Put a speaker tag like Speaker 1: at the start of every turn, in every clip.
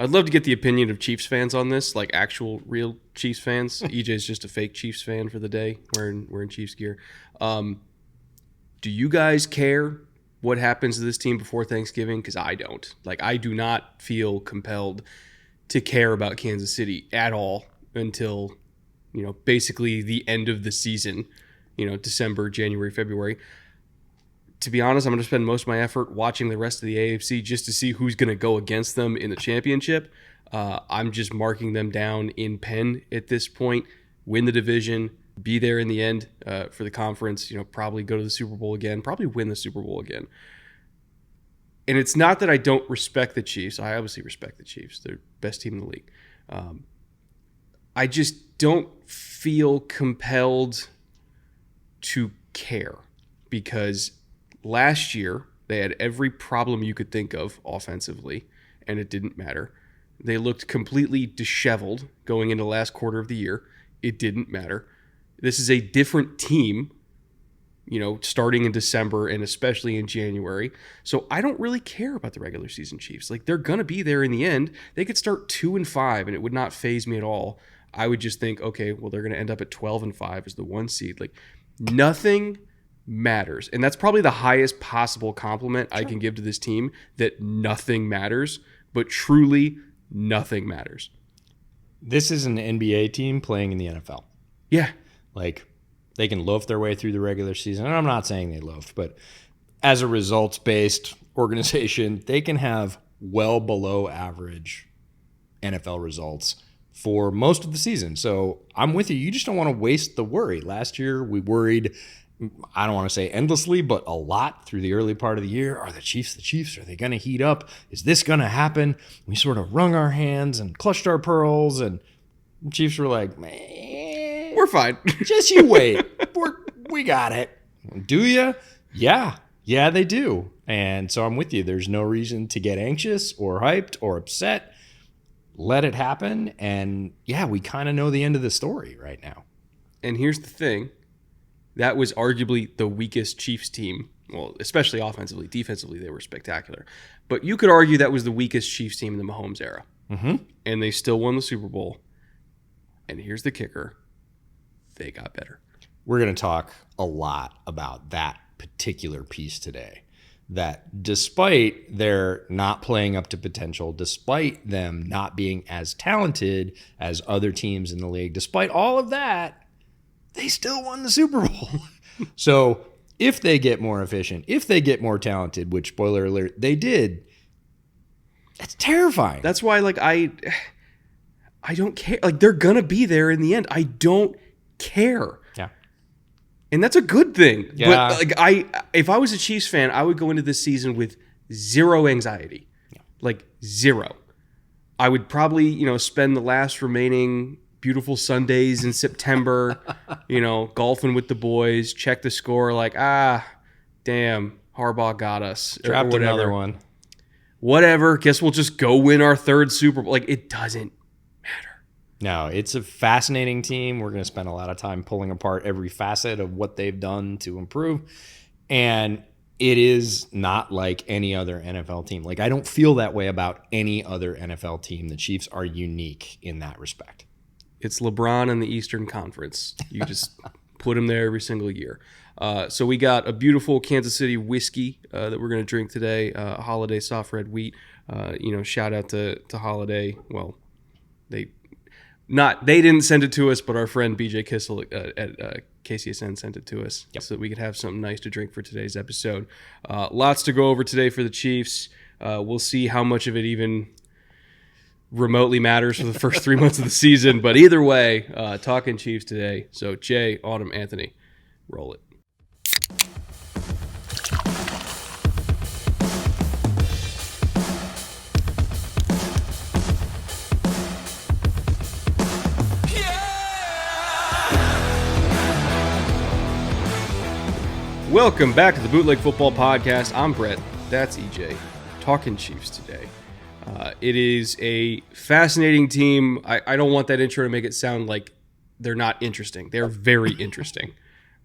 Speaker 1: I'd love to get the opinion of Chiefs fans on this, like actual real Chiefs fans. EJ's just a fake Chiefs fan for the day, wearing Chiefs gear. Do you guys care what happens to this team before Thanksgiving? Because I don't. Like, I do not feel compelled to care about Kansas City at all until, basically the end of the season, December, January, February. To be honest, I'm going to spend most of my effort watching the rest of the AFC just to see who's going to go against them in the championship. I'm just marking them down in pen at this point, win the division, be there in the end for the conference, probably go to the Super Bowl again, probably win the Super Bowl again. And it's not that I don't respect the Chiefs. I obviously respect the Chiefs. They're the best team in the league. I just don't feel compelled to care because last year they had every problem you could think of offensively, and it didn't matter. They looked completely disheveled going into the last quarter of the year. It didn't matter. This is a different team, starting in December and especially in January. So I don't really care about the regular season Chiefs. Like, they're going to be there in the end. They could start 2-5 and it would not faze me at all. I would just think, okay, well, they're going to end up at 12-5 as the 1 seed. Like, nothing matters. And that's probably the highest possible compliment I can give to this team, that nothing matters, but truly nothing matters.
Speaker 2: This is an NBA team playing in the NFL.
Speaker 1: Yeah.
Speaker 2: Like, they can loaf their way through the regular season. And I'm not saying they loaf, but as a results-based organization, they can have well below average NFL results for most of the season. So I'm with you. You just don't want to waste the worry. Last year, we worried, I don't want to say endlessly, but a lot through the early part of the year. Are the Chiefs the Chiefs? Are they going to heat up? Is this going to happen? We sort of wrung our hands and clutched our pearls, and the Chiefs were like, man,
Speaker 1: we're fine.
Speaker 2: Just you wait. We got it. Do you? Yeah, they do. And so I'm with you. There's no reason to get anxious or hyped or upset. Let it happen. And yeah, we kind of know the end of the story right now.
Speaker 1: And here's the thing. That was arguably the weakest Chiefs team. Well, especially offensively. Defensively, they were spectacular. But you could argue that was the weakest Chiefs team in the Mahomes era.
Speaker 2: Mm-hmm.
Speaker 1: And they still won the Super Bowl. And here's the kicker. They got better.
Speaker 2: We're going to talk a lot about that particular piece today. That despite their not playing up to potential, despite them not being as talented as other teams in the league, despite all of that, they still won the Super Bowl. So if they get more efficient, if they get more talented, which, spoiler alert, they did, that's terrifying.
Speaker 1: That's why, I don't care. Like, they're going to be there in the end. I don't care.
Speaker 2: Yeah.
Speaker 1: And that's a good thing.
Speaker 2: Yeah.
Speaker 1: But if I was a Chiefs fan, I would go into this season with zero anxiety.
Speaker 2: Yeah.
Speaker 1: Like, zero. I would probably, spend the last remaining beautiful Sundays in September, golfing with the boys, check the score, damn, Harbaugh got us.
Speaker 2: Dropped another one.
Speaker 1: Whatever. Guess we'll just go win our third Super Bowl. Like, it doesn't matter.
Speaker 2: No, it's a fascinating team. We're going to spend a lot of time pulling apart every facet of what they've done to improve. And it is not like any other NFL team. Like, I don't feel that way about any other NFL team. The Chiefs are unique in that respect.
Speaker 1: It's LeBron in the Eastern Conference. You just put him there every single year. So we got a beautiful Kansas City whiskey that we're going to drink today, Holiday Soft Red Wheat. Shout out to Holiday. Well, they didn't send it to us, but our friend BJ Kissel at KCSN sent it to us so that we could have something nice to drink for today's episode. Lots to go over today for the Chiefs. We'll see how much of it even remotely matters for the first 3 months of the season. But either way, talking Chiefs today. So Jay, Autumn, Anthony, roll it. Welcome back to the Bootleg Football Podcast. I'm Brett. That's EJ. Talking Chiefs today. It is a fascinating team. I don't want that intro to make it sound like they're not interesting. They're very interesting.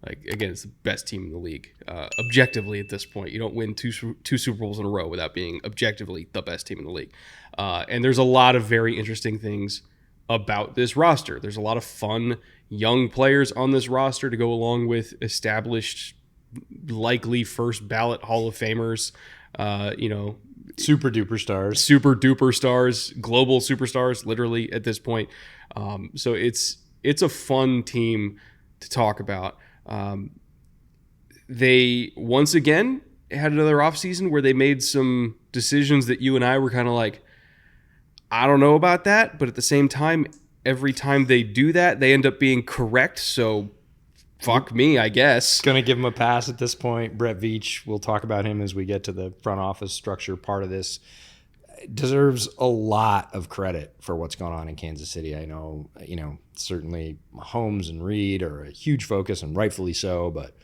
Speaker 1: Like, again, it's the best team in the league, objectively at this point. You don't win two Super Bowls in a row without being objectively the best team in the league. And there's a lot of very interesting things about this roster. There's a lot of fun young players on this roster to go along with established, likely first ballot Hall of Famers.
Speaker 2: Super duper stars, global superstars, literally at this point. So it's a fun team to talk about. They once again had another offseason where they made some decisions that you and I were kind of like, I don't know about that, but at the same time, every time they do that, they end up being correct. So fuck me, I guess. Going to give him a pass at this point. Brett Veach, we'll talk about him as we get to the front office structure part of this, deserves a lot of credit for what's going on in Kansas City. I know, certainly Mahomes and Reed are a huge focus, and rightfully so, but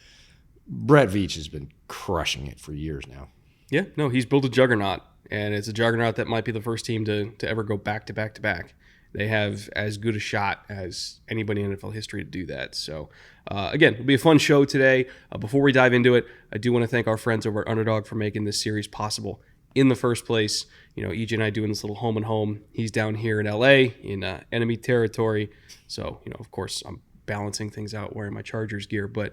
Speaker 2: Brett Veach has been crushing it for years now.
Speaker 1: Yeah, no, he's built a juggernaut, and it's a juggernaut that might be the first team to ever go back to back to back. They have as good a shot as anybody in NFL history to do that. So, again, it'll be a fun show today. Before we dive into it, I do want to thank our friends over at Underdog for making this series possible in the first place. EJ and I doing this little home and home. He's down here in LA in enemy territory. So, of course, I'm balancing things out wearing my Chargers gear, but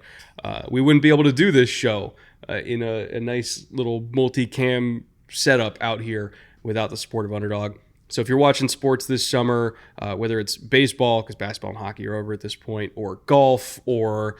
Speaker 1: we wouldn't be able to do this show in a nice little multicam setup out here without the support of Underdog. So if you're watching sports this summer, whether it's baseball, because basketball and hockey are over at this point, or golf, or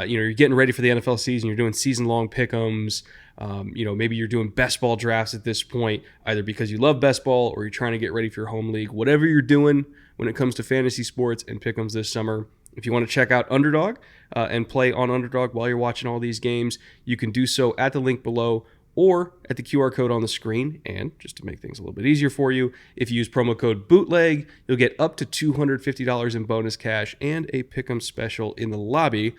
Speaker 1: you're getting ready for the NFL season, you're doing season-long pick'ems, maybe you're doing best ball drafts at this point, either because you love best ball or you're trying to get ready for your home league. Whatever you're doing when it comes to fantasy sports and pick'ems this summer, if you want to check out Underdog and play on Underdog while you're watching all these games, you can do so at the link below or at the QR code on the screen. And just to make things a little bit easier for you, if you use promo code BOOTLEG, you'll get up to $250 in bonus cash and a pick'em special in the lobby,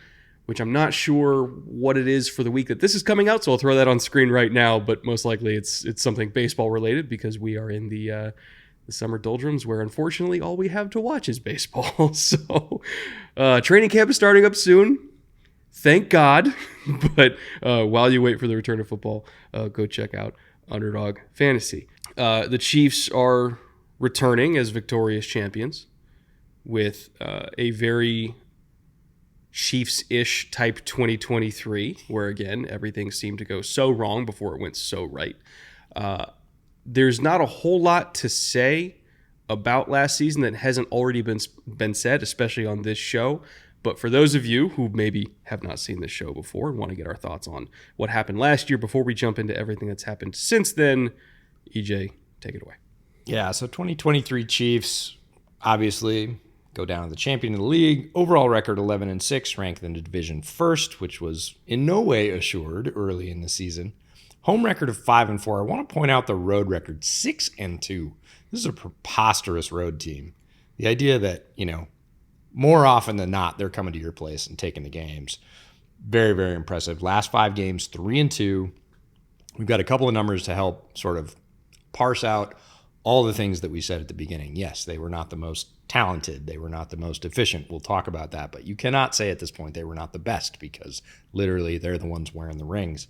Speaker 1: which I'm not sure what it is for the week that this is coming out, so I'll throw that on screen right now, but most likely it's something baseball related because we are in the summer doldrums where unfortunately all we have to watch is baseball. So training camp is starting up soon. Thank God. But while you wait for the return of football, go check out Underdog Fantasy. The Chiefs are returning as victorious champions with a very Chiefs-ish type 2023, where again, everything seemed to go so wrong before it went so right. There's not a whole lot to say about last season that hasn't already been said, especially on this show. But for those of you who maybe have not seen this show before and want to get our thoughts on what happened last year before we jump into everything that's happened since then, EJ, take it away.
Speaker 2: Yeah, so 2023 Chiefs obviously go down to the champion of the league. Overall record 11-6, ranked in the division first, which was in no way assured early in the season. Home record of 5-4. I want to point out the road record 6-2. This is a preposterous road team. The idea that, more often than not, they're coming to your place and taking the games. Very, very impressive. Last 5 games, 3-2. We've got a couple of numbers to help sort of parse out all the things that we said at the beginning. Yes, they were not the most talented. They were not the most efficient. We'll talk about that. But you cannot say at this point they were not the best because literally they're the ones wearing the rings.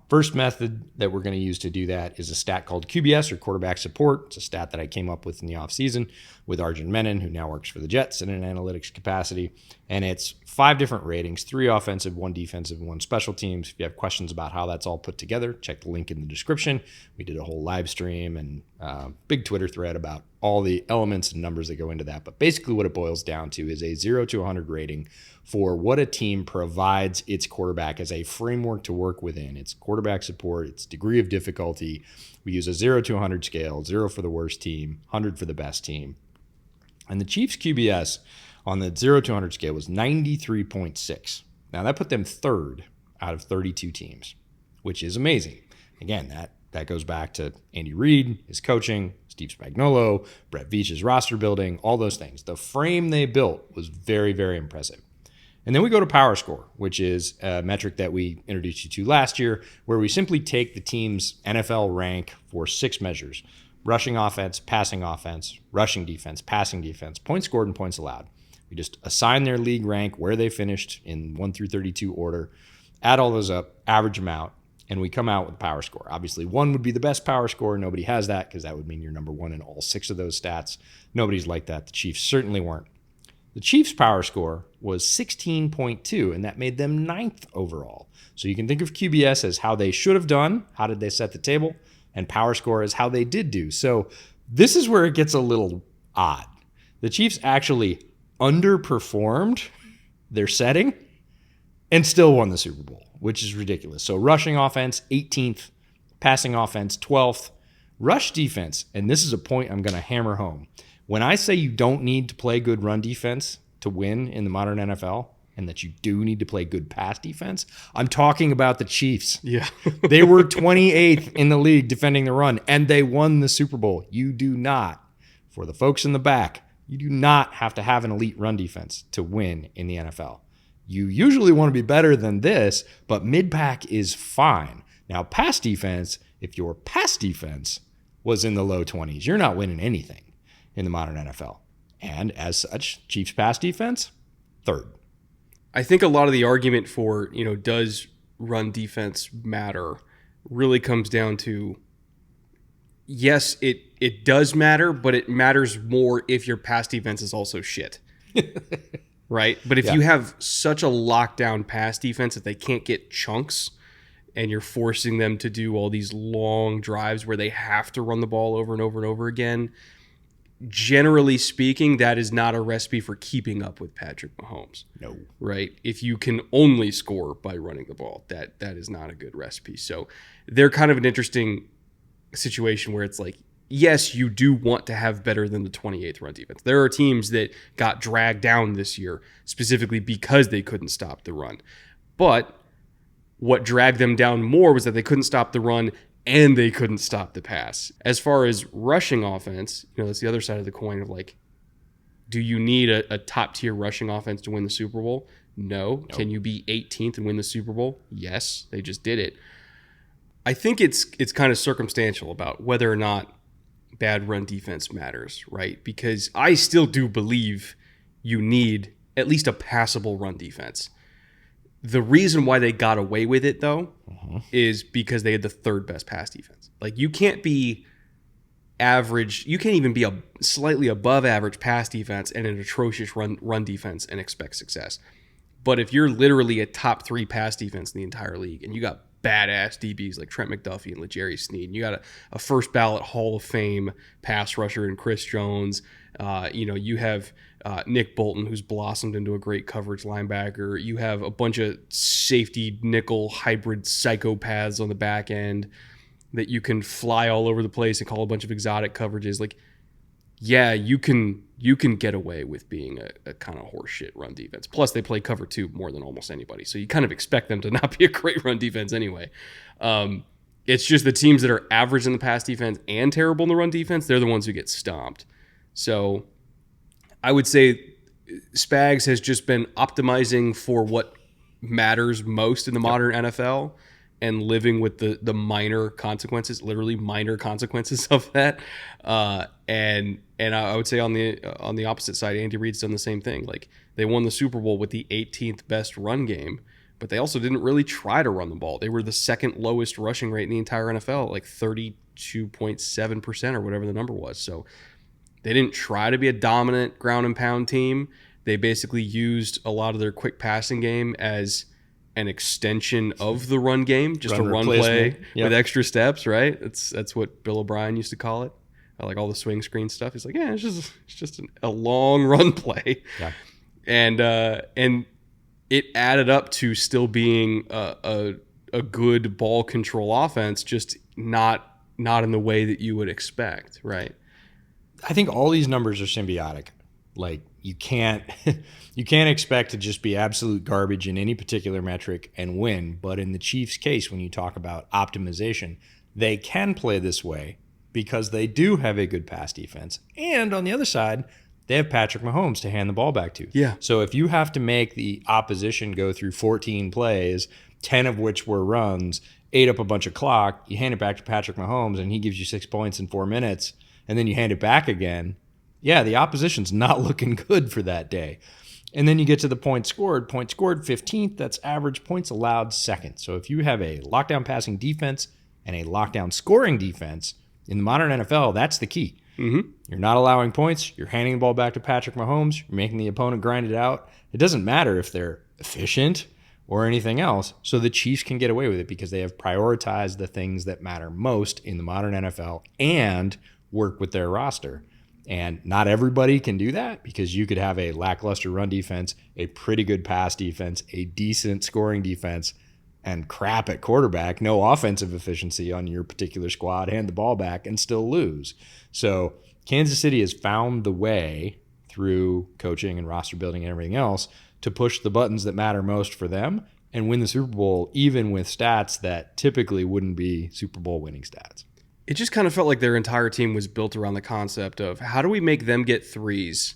Speaker 2: First method that we're going to use to do that is a stat called QBS, or quarterback support. It's a stat that I came up with in the offseason with Arjun Menon, who now works for the Jets in an analytics capacity. And it's 5 different ratings, 3 offensive, 1 defensive, and 1 special teams. If you have questions about how that's all put together, check the link in the description. We did a whole live stream and big Twitter thread about all the elements and numbers that go into that. But basically what it boils down to is a 0 to 100 rating for what a team provides its quarterback as a framework to work within. Its quarterback support, its degree of difficulty. We use a 0 to 100 scale, 0 for the worst team, 100 for the best team. And the Chiefs QBS on the 0 to 100 scale was 93.6. Now that put them 3rd out of 32 teams, which is amazing. Again, that goes back to Andy Reid, his coaching, Steve Spagnuolo, Brett Veach's roster building, all those things. The frame they built was very, very impressive. And then we go to Power Score, which is a metric that we introduced you to last year, where we simply take the team's NFL rank for 6 measures: rushing offense, rushing defense, passing defense, points scored, and points allowed. We just assign their league rank, where they finished in 1 through 32 order, add all those up, average them out, and we come out with a power score. Obviously, 1 would be the best power score. Nobody has that because that would mean you're number 1 in all 6 of those stats. Nobody's like that. The Chiefs certainly weren't. The Chiefs' power score was 16.2, and that made them 9th overall. So you can think of QBS as how they should have done, how did they set the table, and power score as how they did do. So this is where it gets a little odd. The Chiefs actually underperformed their setting and still won the Super Bowl, which is ridiculous. So rushing offense, 18th, passing offense, 12th, rush defense, and this is a point I'm going to hammer home. When I say you don't need to play good run defense to win in the modern NFL, and that you do need to play good pass defense, I'm talking about the Chiefs.
Speaker 1: Yeah.
Speaker 2: They were 28th in the league defending the run, and they won the Super Bowl. You do not, for the folks in the back, you do not have to have an elite run defense to win in the NFL. You usually want to be better than this, but mid-pack is fine. Now, pass defense, if your pass defense was in the low 20s, you're not winning anything in the modern NFL. And as such, Chiefs pass defense, 3rd.
Speaker 1: I think a lot of the argument for, does run defense matter really comes down to, yes, it does matter, but it matters more if your pass defense is also shit. Right? But if you have such a lockdown pass defense that they can't get chunks and you're forcing them to do all these long drives where they have to run the ball over and over and over again, generally speaking, that is not a recipe for keeping up with Patrick Mahomes.
Speaker 2: No.
Speaker 1: Right? If you can only score by running the ball, that is not a good recipe. So they're kind of an interesting situation where it's like, yes, you do want to have better than the 28th run defense. There are teams that got dragged down this year specifically because they couldn't stop the run. But what dragged them down more was that they couldn't stop the run and they couldn't stop the pass. As far as rushing offense, that's the other side of the coin of like, do you need a top-tier rushing offense to win the Super Bowl? No. Can you be 18th and win the Super Bowl? Yes, they just did it. I think it's kind of circumstantial about whether or not bad run defense matters, right? Because I still do believe you need at least a passable run defense. The reason why they got away with it, though, is because they had the 3rd best pass defense. Like, you can't be average. You can't even be a slightly above average pass defense and an atrocious run defense and expect success. But if you're literally a top 3 pass defense in the entire league and you got badass DBs like Trent McDuffie and L'Jarius Sneed, and you got a first ballot Hall of Fame pass rusher in Chris Jones, you have Nick Bolton, who's blossomed into a great coverage linebacker. You have a bunch of safety nickel hybrid psychopaths on the back end that you can fly all over the place and call a bunch of exotic coverages. Like, yeah, you can get away with being a kind of horseshit run defense. Plus, they play cover 2 more than almost anybody, so you kind of expect them to not be a great run defense anyway. It's just the teams that are average in the pass defense and terrible in the run defense, they're the ones who get stomped. So I would say Spags has just been optimizing for what matters most in the modern NFL and living with the minor consequences, literally minor consequences of that. And I would say on the opposite side, Andy Reid's done the same thing. Like, they won the Super Bowl with the 18th best run game, but they also didn't really try to run the ball. They were the 2nd lowest rushing rate in the entire NFL, like 32.7% or whatever the number was. So they didn't try to be a dominant ground and pound team. They basically used a lot of their quick passing game as an extension of the run game, just a run play with extra steps, right? That's what Bill O'Brien used to call it. Like all the swing screen stuff. He's like, yeah, it's just a long run play. Yeah. And it added up to still being a good ball control offense, just not in the way that you would expect, right?
Speaker 2: I think all these numbers are symbiotic. Like, you can't expect to just be absolute garbage in any particular metric and win. But in the Chiefs' case, when you talk about optimization, they can play this way because they do have a good pass defense. And on the other side, they have Patrick Mahomes to hand the ball back to.
Speaker 1: Yeah.
Speaker 2: So if you have to make the opposition go through 14 plays, 10 of which were runs, ate up a bunch of clock, you hand it back to Patrick Mahomes and he gives you 6 points in 4 minutes, and then you hand it back again, yeah, the opposition's not looking good for that day. And then you get to the points scored 15th, that's average points allowed second. So if you have a lockdown passing defense and a lockdown scoring defense in the modern NFL, that's the key.
Speaker 1: Mm-hmm.
Speaker 2: You're not allowing points. You're handing the ball back to Patrick Mahomes. You're making the opponent grind it out. It doesn't matter if they're efficient or anything else. So the Chiefs can get away with it because they have prioritized the things that matter most in the modern NFL and work with their roster. And not everybody can do that because you could have a lackluster run defense, a pretty good pass defense, a decent scoring defense, and crap at quarterback, no offensive efficiency on your particular squad, hand the ball back, and still lose. So Kansas City has found the way through coaching and roster building and everything else to push the buttons that matter most for them and win the Super Bowl, even with stats that typically wouldn't be Super Bowl winning stats.
Speaker 1: It just kind of felt like their entire team was built around the concept of how do we make them get threes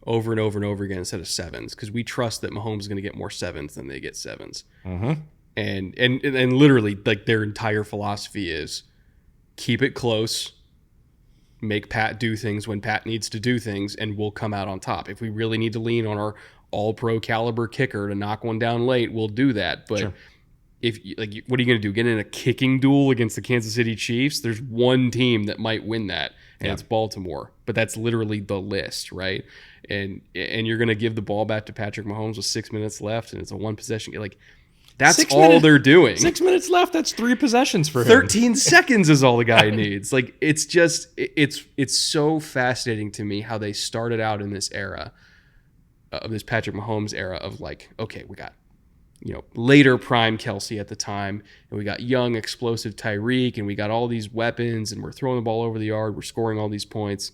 Speaker 1: over and over and over again instead of sevens, because we trust that Mahomes is going to get more sevens than they get sevens.
Speaker 2: Mm-hmm.
Speaker 1: And literally, like, their entire philosophy is keep it close, make Pat do things when Pat needs to do things, and we'll come out on top. If we really need to lean on our all-pro caliber kicker to knock one down late, we'll do that. But
Speaker 2: Sure.
Speaker 1: if like, what are you going to do? Get in a kicking duel against the Kansas City Chiefs? There's one team that might win that, and it's Baltimore. But that's literally the list, right? And you're going to give the ball back to Patrick Mahomes with 6 minutes left, and it's a one possession. Like, that's
Speaker 2: 6
Speaker 1: all
Speaker 2: minutes,
Speaker 1: they're doing.
Speaker 2: 6 minutes left. That's 3 possessions for him.
Speaker 1: 13 seconds is all the guy needs. Like, it's just, it's so fascinating to me how they started out in this era of this Patrick Mahomes era of like, okay, we got, later prime Kelsey at the time, and we got young explosive Tyreek, and we got all these weapons, and we're throwing the ball over the yard, we're scoring all these points,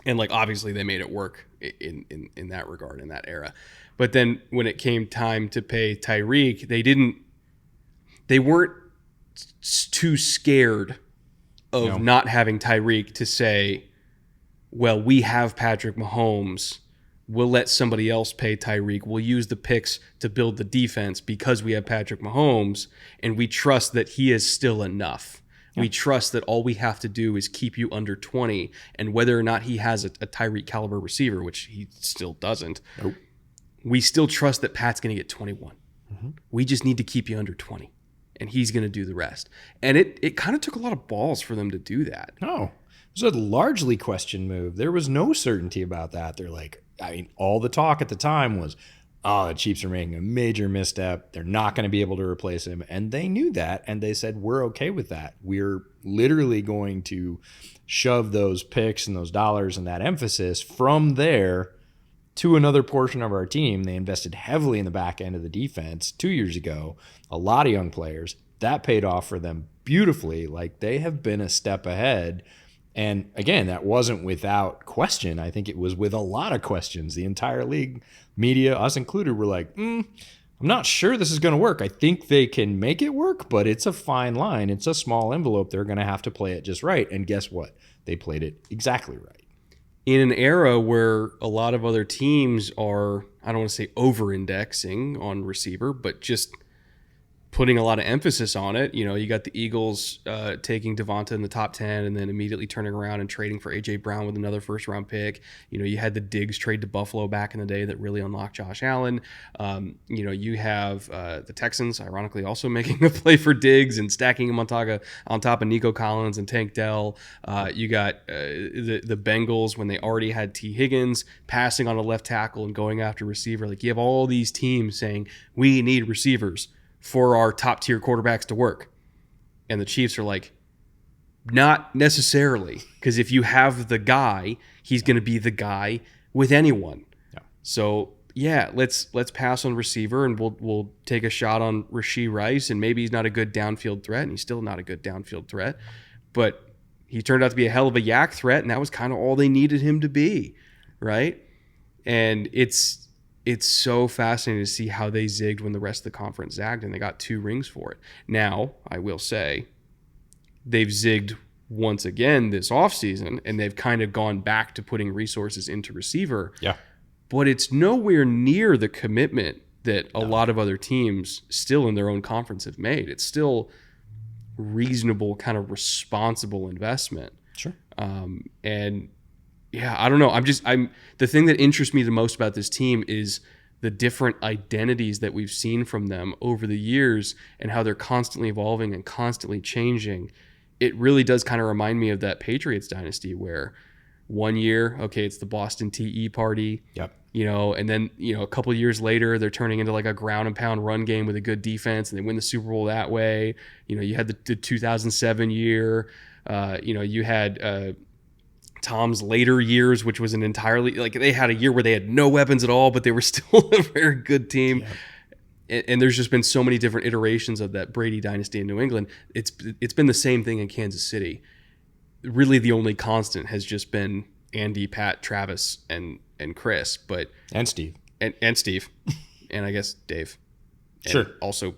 Speaker 1: and like, obviously they made it work in that regard in that era. But then when it came time to pay Tyreek, they weren't too scared of not having Tyreek to say, well, we have Patrick Mahomes, we'll let somebody else pay Tyreek. We'll use the picks to build the defense because we have Patrick Mahomes, and we trust that he is still enough. Yeah. We trust that all we have to do is keep you under 20, and whether or not he has a Tyreek caliber receiver, which he still doesn't,
Speaker 2: nope.
Speaker 1: We still trust that Pat's going to get 21.
Speaker 2: Mm-hmm.
Speaker 1: We just need to keep you under 20, and he's going to do the rest. And it kind of took a lot of balls for them to do that.
Speaker 2: No, it was a largely question move. There was no certainty about that. They're like, all the talk at the time was, oh, the Chiefs are making a major misstep. They're not going to be able to replace him. And they knew that, and they said, we're okay with that. We're literally going to shove those picks and those dollars and that emphasis from there to another portion of our team. They invested heavily in the back end of the defense 2 years ago, a lot of young players. That paid off for them beautifully. Like, they have been a step ahead. And again, that wasn't without question. I think it was with a lot of questions. The entire league, media, us included, were like, I'm not sure this is going to work. I think they can make it work, but it's a fine line. It's a small envelope. They're going to have to play it just right. And guess what? They played it exactly right.
Speaker 1: In an era where a lot of other teams are, I don't want to say over-indexing on receiver, but just putting a lot of emphasis on it. You got the Eagles taking Devonta in the top 10 and then immediately turning around and trading for A.J. Brown with another first-round pick. You had the Diggs trade to Buffalo back in the day that really unlocked Josh Allen. You have the Texans, ironically, also making a play for Diggs and stacking him on top of Nico Collins and Tank Dell. You got the Bengals when they already had T. Higgins passing on a left tackle and going after receiver. Like, you have all these teams saying, we need receivers for our top tier quarterbacks to work. And the Chiefs are like, not necessarily, because if you have the guy, he's going to be the guy with anyone. Yeah. So let's pass on receiver, and we'll take a shot on Rashee Rice, and maybe he's not a good downfield threat, and he's still not a good downfield threat, but he turned out to be a hell of a yak threat, and that was kind of all they needed him to be, right? And it's so fascinating to see how they zigged when the rest of the conference zagged, and they got 2 rings for it. Now, I will say, they've zigged once again this offseason, and they've kind of gone back to putting resources into receiver.
Speaker 2: Yeah.
Speaker 1: But it's nowhere near the commitment that a lot of other teams still in their own conference have made. It's still reasonable, kind of responsible investment.
Speaker 2: Sure.
Speaker 1: And Yeah, I don't know. I'm the thing that interests me the most about this team is the different identities that we've seen from them over the years and how they're constantly evolving and constantly changing. It really does kind of remind me of that Patriots dynasty where one year, okay, it's the Boston TE party,
Speaker 2: Yep.
Speaker 1: and then, a couple of years later, they're turning into like a ground and pound run game with a good defense and they win the Super Bowl that way. You had the 2007 year, you had, Tom's later years, which was an entirely like they had a year where they had no weapons at all, but they were still a very good team. Yeah. And there's just been so many different iterations of that Brady dynasty in New England. It's been the same thing in Kansas City. Really, the only constant has just been Andy, Pat, Travis, and Chris,
Speaker 2: and Steve,
Speaker 1: and Steve, and I guess Dave. And
Speaker 2: sure.
Speaker 1: Also,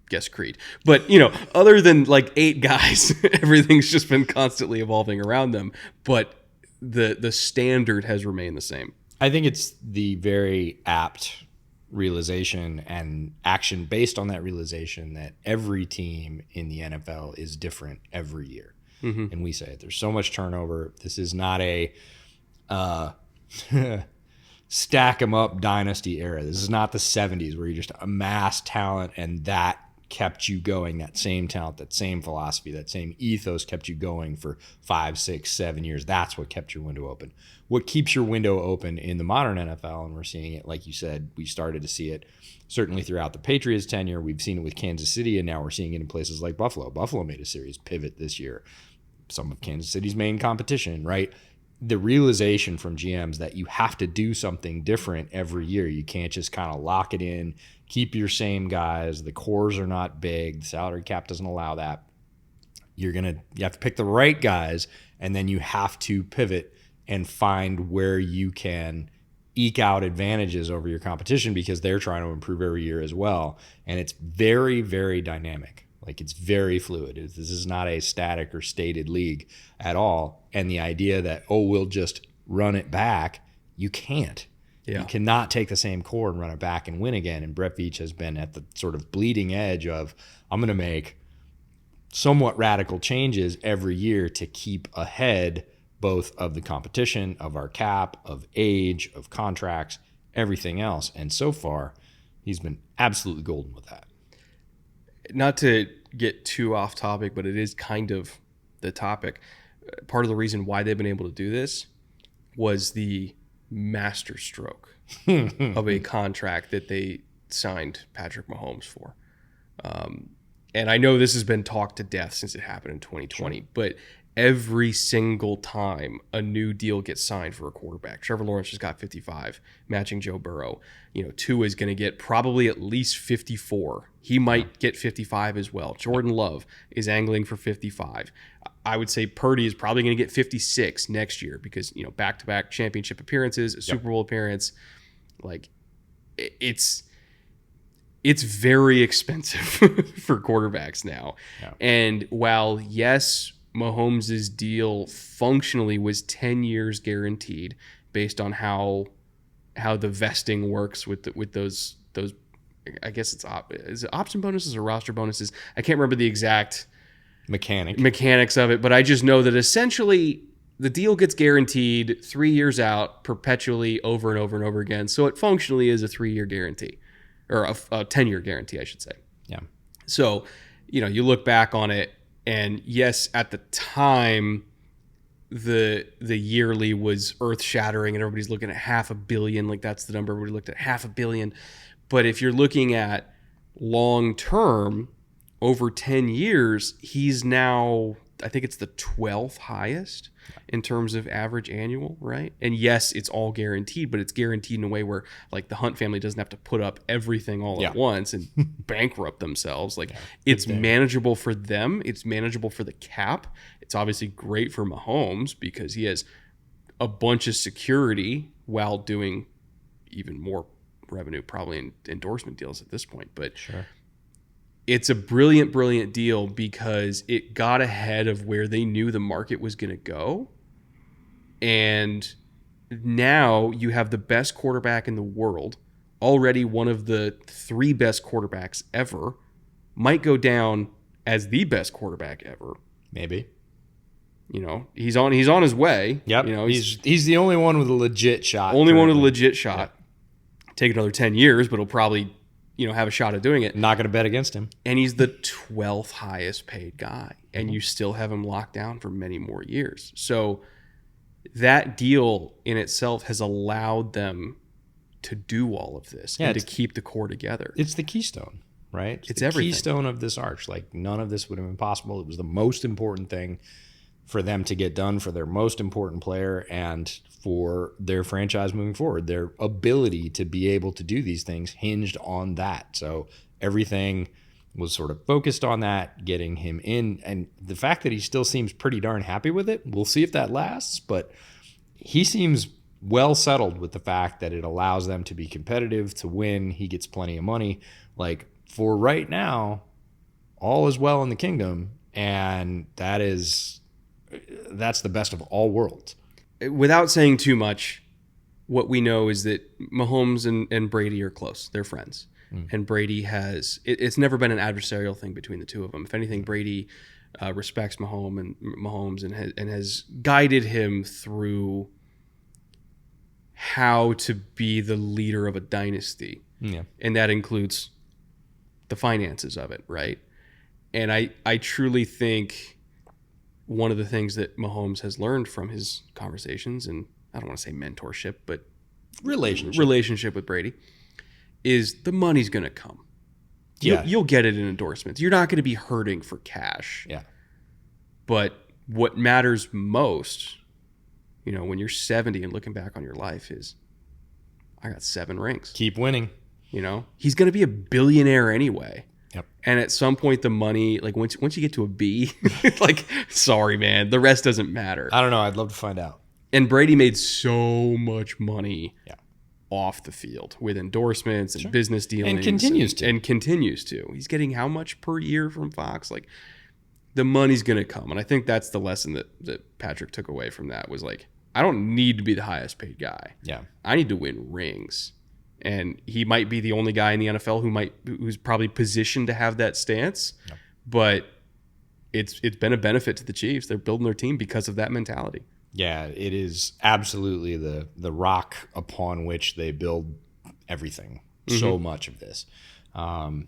Speaker 1: guess Creed. But, other than like 8 guys, everything's just been constantly evolving around them. But the standard has remained the same.
Speaker 2: I think it's the very apt realization and action based on that realization that every team in the NFL is different every year. Mm-hmm. And we say it. There's so much turnover. This is not a stack 'em up dynasty era. This is not the 70s where you just amass talent and that kept you going. That same talent, that same philosophy, that same ethos kept you going for 5, 6, 7 years. That's what kept your window open. What keeps your window open in the modern NFL, and we're seeing it, like you said, we started to see it certainly throughout the Patriots tenure. We've seen it with Kansas City, and now we're seeing it in places like Buffalo. Buffalo made a series pivot this year. Some of Kansas City's main competition, right? The realization from GMs that you have to do something different every year. You can't just kind of lock it in, keep your same guys. The cores are not big. The salary cap doesn't allow that. You have to pick the right guys, and then you have to pivot and find where you can eke out advantages over your competition because they're trying to improve every year as well. And it's very, very dynamic. Like, it's very fluid. This is not a static or stated league at all. And the idea that, we'll just run it back, you can't. Yeah. You cannot take the same core and run it back and win again. And Brett Veach has been at the sort of bleeding edge of, I'm going to make somewhat radical changes every year to keep ahead both of the competition, of our cap, of age, of contracts, everything else. And so far, he's been absolutely golden with that.
Speaker 1: Not to get too off topic, but it is kind of the topic. Part of the reason why they've been able to do this was the masterstroke of a contract that they signed Patrick Mahomes for. And I know this has been talked to death since it happened in 2020, sure. But every single time a new deal gets signed for a quarterback, Trevor Lawrence just got 55, matching Joe Burrow. Tua is going to get probably at least 54. He might get 55 as well. Jordan Love is angling for 55. I would say Purdy is probably going to get 56 next year because, back-to-back championship appearances, a Super Bowl appearance. Like, it's very expensive for quarterbacks now. Yeah. And while, yes, Mahomes' deal functionally was 10 years guaranteed based on how the vesting works with those I guess is it option bonuses or roster bonuses? I can't remember the exact mechanics of it, but I just know that essentially the deal gets guaranteed 3 years out perpetually over and over and over again. So it functionally is a 3-year guarantee or a 10-year guarantee, I should say.
Speaker 2: Yeah.
Speaker 1: So, you look back on it, and yes, at the time, the yearly was earth-shattering, and everybody's looking at $500 million. Like, that's the number everybody looked at, $500 million. But if you're looking at long-term, over 10 years, he's now, I think it's the 12th highest in terms of average annual, right? And yes, it's all guaranteed, but it's guaranteed in a way where, like, the Hunt family doesn't have to put up everything all at once and bankrupt themselves. Like, it's manageable for them. It's manageable for the cap. It's obviously great for Mahomes because he has a bunch of security while doing even more revenue, probably in endorsement deals at this point. But
Speaker 2: sure.
Speaker 1: It's a brilliant, brilliant deal because it got ahead of where they knew the market was going to go. And now you have the best quarterback in the world, already one of the 3 best quarterbacks ever, might go down as the best quarterback ever.
Speaker 2: Maybe.
Speaker 1: You know, he's on his way.
Speaker 2: Yep.
Speaker 1: You know,
Speaker 2: he's the only one with a legit shot.
Speaker 1: only one with a legit shot. Take another 10 years, but he'll probably, you know, have a shot at doing it.
Speaker 2: Not going to bet against him.
Speaker 1: And he's the 12th highest paid guy, and you still have him locked down for many more years. So that deal in itself has allowed them to do all of this and to keep the core together.
Speaker 2: It's the keystone, right?
Speaker 1: It's
Speaker 2: the
Speaker 1: everything.
Speaker 2: Keystone of this arch. Like, none of this would have been possible. It was the most important thing for them to get done, for their most important player, and for their franchise moving forward. Their ability to be able to do these things hinged on that. So everything was sort of focused on that, getting him in. And the fact that he still seems pretty darn happy with it, we'll see if that lasts, but he seems well settled with the fact that it allows them to be competitive, to win. He gets plenty of money. Like, for right now, all is well in the kingdom, and that's the best of all worlds.
Speaker 1: Without saying too much, what we know is that Mahomes and Brady are close. They're friends. And Brady it's never been an adversarial thing between the two of them. If anything, Brady respects Mahomes and has guided him through how to be the leader of a dynasty.
Speaker 2: Yeah.
Speaker 1: And that includes the finances of it, right? And I truly think one of the things that Mahomes has learned from his conversations, and I don't want to say mentorship, but relationship with Brady, is the money's going to come.
Speaker 2: Yeah.
Speaker 1: You'll get it in endorsements. You're not going to be hurting for cash.
Speaker 2: Yeah.
Speaker 1: But what matters most, you know, when you're 70 and looking back on your life is, I got 7 rings.
Speaker 2: Keep winning.
Speaker 1: You know, he's going to be a billionaire anyway.
Speaker 2: Yep.
Speaker 1: And at some point, the money, like once you get to a B, like, sorry, man, the rest doesn't matter.
Speaker 2: I don't know. I'd love to find out.
Speaker 1: And Brady made so much money off the field with endorsements and business dealings.
Speaker 2: And continues to.
Speaker 1: And continues to. He's getting how much per year from Fox? Like, the money's going to come. And I think that's the lesson that Patrick took away from that was like, I don't need to be the highest paid guy.
Speaker 2: Yeah.
Speaker 1: I need to win rings. And he might be the only guy in the NFL who's probably positioned to have that stance. Yep. But it's been a benefit to the Chiefs. They're building their team because of that mentality.
Speaker 2: Yeah, it is absolutely the rock upon which they build everything. Mm-hmm. So much of this. And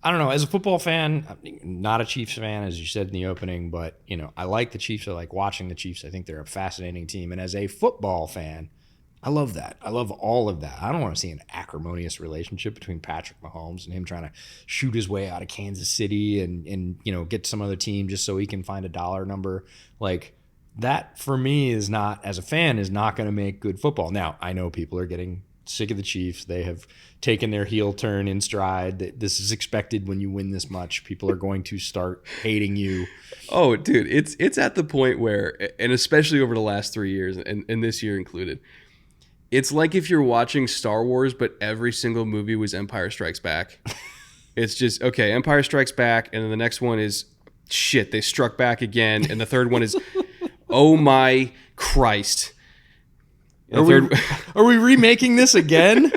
Speaker 2: I don't know, as a football fan, not a Chiefs fan, as you said in the opening, but, you know, I like the Chiefs. I like watching the Chiefs. I think they're a fascinating team. And as a football fan, I love that. I love all of that. I don't want to see an acrimonious relationship between Patrick Mahomes and him trying to shoot his way out of Kansas City and you know, get some other team just so he can find a dollar number. Like, that for me is not, as a fan, is not going to make good football. Now, I know people are getting sick of the Chiefs. They have taken their heel turn in stride. This is expected when you win this much. People are going to start hating you.
Speaker 1: Oh, dude, it's at the point where, and especially over the last 3 years, and this year included, it's like if you're watching Star Wars, but every single movie was Empire Strikes Back. It's just, okay, Empire Strikes Back, and then the next one is, shit, they struck back again, and the third one is, oh my Christ.
Speaker 2: Are we remaking this again?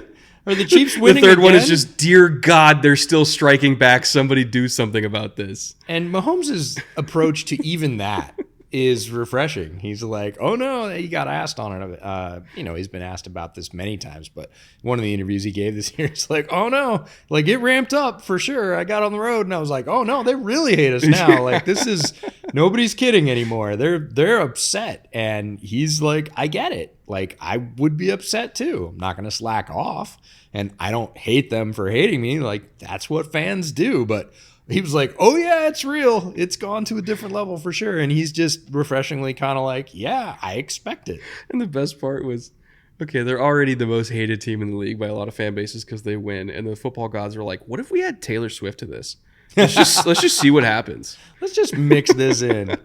Speaker 2: Are the Chiefs winning
Speaker 1: The third
Speaker 2: again?
Speaker 1: one is just, dear God, they're still striking back. Somebody do something about this.
Speaker 2: And Mahomes' approach to even that is refreshing. He's like, oh no, he got asked on it. You know, he's been asked about this many times, but one of the interviews he gave this year, it's like, oh no, like it ramped up for sure. I got on the road and I was like, oh no, they really hate us now. Like, this is, nobody's kidding anymore. They're upset. And he's like, I get it. Like, I would be upset too. I'm not going to slack off. And I don't hate them for hating me. Like, that's what fans do. But he was like, oh yeah, it's real. It's gone to a different level for sure. And he's just refreshingly kind of like, yeah, I expect it.
Speaker 1: And the best part was, okay, they're already the most hated team in the league by a lot of fan bases because they win. And the football gods are like, what if we add Taylor Swift to this? Let's just see what happens.
Speaker 2: Let's just mix this in.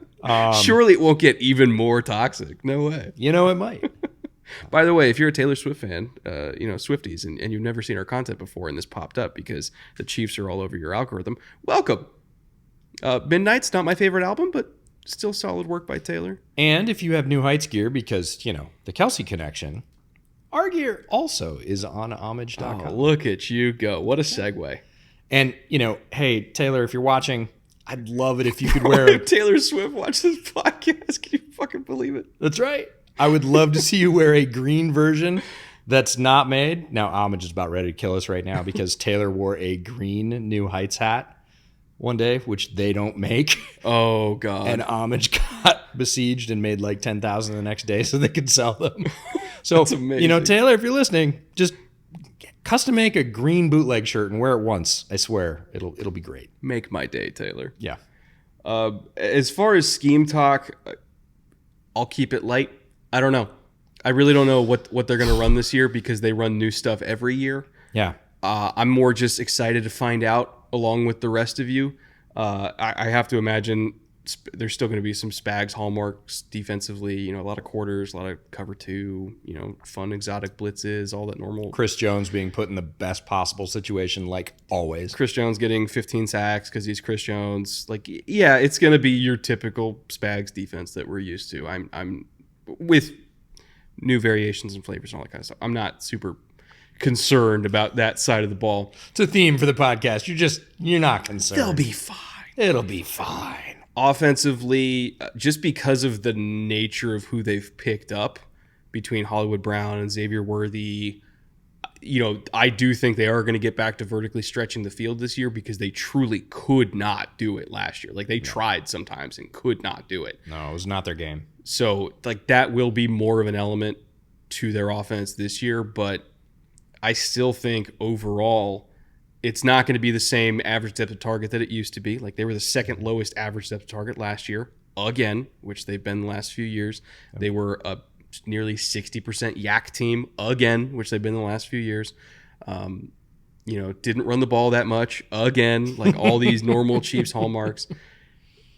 Speaker 1: Surely it won't get even more toxic. No way.
Speaker 2: You know, it might.
Speaker 1: By the way, if you're a Taylor Swift fan, you know, Swifties, and you've never seen our content before and this popped up because the Chiefs are all over your algorithm, welcome. Midnight's not my favorite album, but still solid work by Taylor.
Speaker 2: And if you have New Heights gear, because, you know, the Kelsey connection, our gear also is on homage.com.
Speaker 1: Oh, look at you go. What a segue.
Speaker 2: And, you know, hey, Taylor, if you're watching, I'd love it if you could wear
Speaker 1: Taylor Swift watch this podcast. Can you fucking believe it?
Speaker 2: That's right. I would love to see you wear a green version that's not made. Now, Homage is about ready to kill us right now because Taylor wore a green New Heights hat one day, which they don't make.
Speaker 1: Oh, God.
Speaker 2: And Homage got besieged and made like 10,000 the next day so they could sell them. So, you know, Taylor, if you're listening, just custom make a green bootleg shirt and wear it once. I swear, it'll be great.
Speaker 1: Make my day, Taylor.
Speaker 2: Yeah.
Speaker 1: As far as scheme talk, I'll keep it light. I don't know. I really don't know what they're going to run this year because they run new stuff every year.
Speaker 2: Yeah.
Speaker 1: I'm more just excited to find out along with the rest of you. I have to imagine there's still going to be some Spags hallmarks defensively, you know, a lot of quarters, a lot of cover two, you know, fun exotic blitzes, all that normal.
Speaker 2: Chris Jones being put in the best possible situation like always.
Speaker 1: Chris Jones getting 15 sacks because he's Chris Jones. Like, yeah, it's going to be your typical Spags defense that we're used to. I'm with new variations and flavors and all that kind of stuff. I'm not super concerned about that side of the ball.
Speaker 2: It's a theme for the podcast. You're not concerned.
Speaker 1: They'll be fine.
Speaker 2: It'll be fine.
Speaker 1: Offensively, just because of the nature of who they've picked up between Hollywood Brown and Xavier Worthy, you know, I do think they are going to get back to vertically stretching the field this year because they truly could not do it last year. Like, they tried sometimes and could not do it.
Speaker 2: No, it was not their game.
Speaker 1: So, like, that will be more of an element to their offense this year, but I still think overall it's not going to be the same average depth of target that it used to be. Like, they were the second lowest average depth of target last year, again, which they've been the last few years. They were a nearly 60% yak team, again, which they've been the last few years. You know, didn't run the ball that much, again, like all these normal Chiefs hallmarks.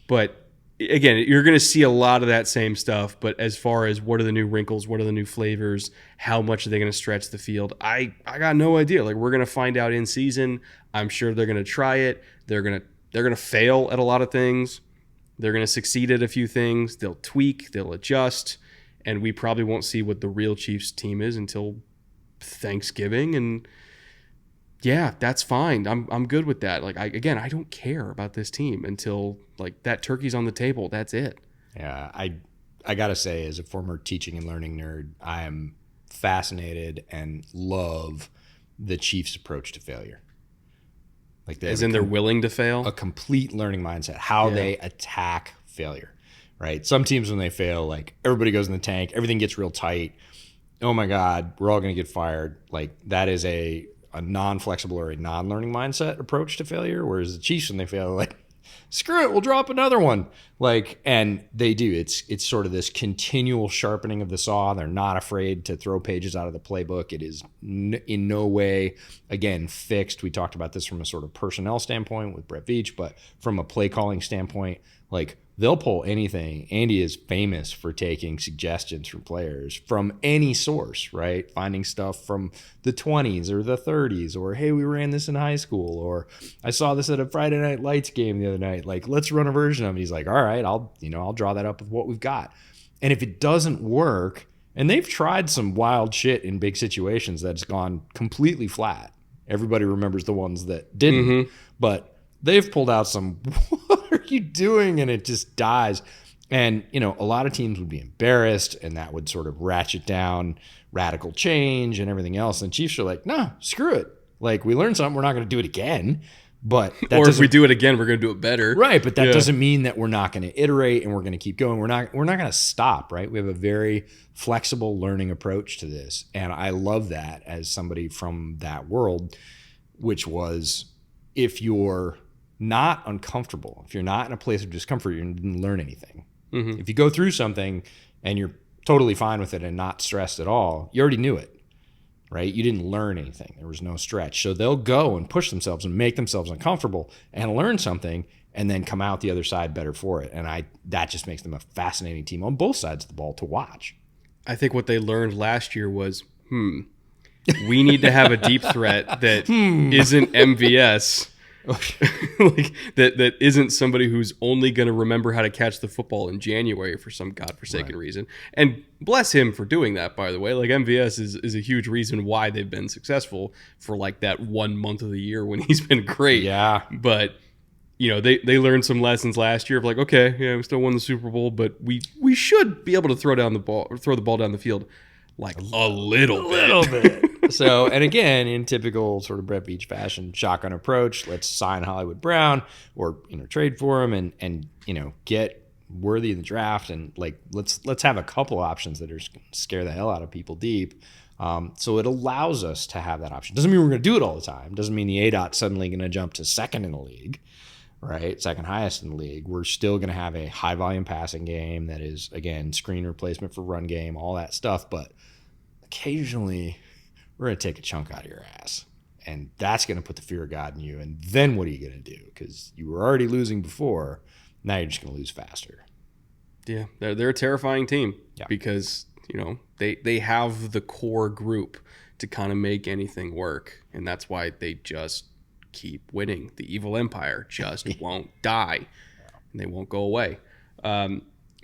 Speaker 1: But again, you're going to see a lot of that same stuff, but as far as what are the new wrinkles, what are the new flavors, how much are they going to stretch the field, I got no idea. Like, we're going to find out in season. I'm sure they're going to try it. They're going to fail at a lot of things. They're going to succeed at a few things. They'll tweak, they'll adjust, and we probably won't see what the real Chiefs team is until Thanksgiving. And yeah, that's fine. I'm good with that. Like, I don't care about this team until like that turkey's on the table. That's it.
Speaker 2: Yeah, I gotta say, as a former teaching and learning nerd, I am fascinated and love the Chiefs' approach to failure. Like,
Speaker 1: as in they're willing to fail,
Speaker 2: a complete learning mindset. How they attack failure. Right. Some teams, when they fail, like, everybody goes in the tank. Everything gets real tight. Oh my God, we're all gonna get fired. Like, that is a non-flexible or a non-learning mindset approach to failure. Whereas the Chiefs, when they fail, are like, screw it, we'll drop another one. Like, and they do. It's sort of this continual sharpening of the saw. They're not afraid to throw pages out of the playbook. It is in no way, again, fixed. We talked about this from a sort of personnel standpoint with Brett Veach, but from a play calling standpoint, like, they'll pull anything. Andy is famous for taking suggestions from players from any source, right? Finding stuff from the 20s or the 30s, or, hey, we ran this in high school, or I saw this at a Friday Night Lights game the other night. Like, let's run a version of it. He's like, all right, I'll draw that up with what we've got. And if it doesn't work, and they've tried some wild shit in big situations that's gone completely flat. Everybody remembers the ones that didn't, but they've pulled out some, what are you doing? And it just dies. And, you know, a lot of teams would be embarrassed, and that would sort of ratchet down radical change and everything else. And Chiefs are like, no, screw it. Like, we learned something, we're not going to do it again. But
Speaker 1: or if we do it again, we're going to do it better.
Speaker 2: Right, but that doesn't mean that we're not going to iterate and we're going to keep going. We're not going to stop, right? We have a very flexible learning approach to this. And I love that as somebody from that world, which was, if you're not uncomfortable, if you're not in a place of discomfort, you didn't learn anything. If you go through something and you're totally fine with it and not stressed at all, you already knew it. Right? You didn't learn anything. There was no stretch. So they'll go and push themselves and make themselves uncomfortable and learn something and then come out the other side better for it. And that just makes them a fascinating team on both sides of the ball to watch.
Speaker 1: I think what they learned last year was, we need to have a deep threat that isn't MVS. Like that isn't somebody who's only going to remember how to catch the football in January for some godforsaken reason. And bless him for doing that, by the way. Like, MVS is a huge reason why they've been successful for like that 1 month of the year when he's been great.
Speaker 2: Yeah.
Speaker 1: But, they learned some lessons last year of like, okay, yeah, we still won the Super Bowl, but we should be able to throw the ball down the field like a little bit.
Speaker 2: So, and again, in typical sort of Brett Veach fashion, shotgun approach. Let's sign Hollywood Brown or trade for him and get worthy in the draft, and like let's have a couple options that are scare the hell out of people deep. So it allows us to have that option. Doesn't mean we're going to do it all the time. Doesn't mean the ADOT's suddenly going to jump to second in the league, right? Second highest in the league. We're still going to have a high volume passing game that is, again, screen replacement for run game, all that stuff. But occasionally we're going to take a chunk out of your ass. And that's going to put the fear of God in you. And then what are you going to do? Because you were already losing before. Now you're just going to lose faster.
Speaker 1: Yeah, they're a terrifying team because they have the core group to kind of make anything work, and that's why they just keep winning. The evil empire just won't die, and they won't go away.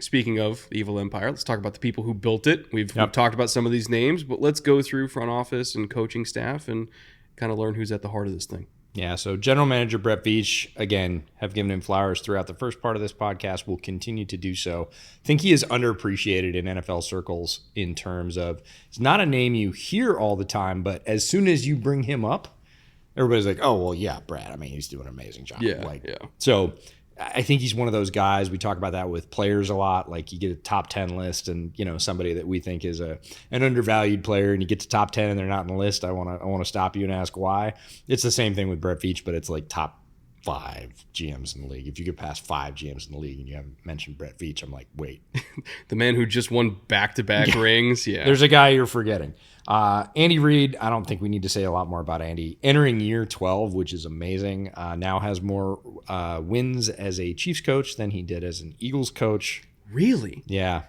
Speaker 1: Speaking of the evil empire, let's talk about the people who built it. We've talked about some of these names, but let's go through front office and coaching staff and kind of learn who's at the heart of this thing.
Speaker 2: Yeah, so general manager Brett Veach, again, have given him flowers throughout the first part of this podcast, will continue to do so. I think he is underappreciated in NFL circles in terms of, it's not a name you hear all the time, but as soon as you bring him up, everybody's like, oh, well, yeah, Brad. I mean, he's doing an amazing job. So I think he's one of those guys. We talk about that with players a lot. Like you get a top 10 list and, somebody that we think is an undervalued player and you get to top 10 and they're not in the list. I want to stop you and ask why. It's the same thing with Brett Veach, but it's like top 5 GMs in the league. If you get past 5 GMs in the league and you haven't mentioned Brett Veach, I'm like, wait.
Speaker 1: The man who just won back-to-back rings. Yeah.
Speaker 2: There's a guy you're forgetting. Andy Reid, I don't think we need to say a lot more about Andy. Entering year 12, which is amazing, now has more wins as a Chiefs coach than he did as an Eagles coach.
Speaker 1: Really?
Speaker 2: Yeah.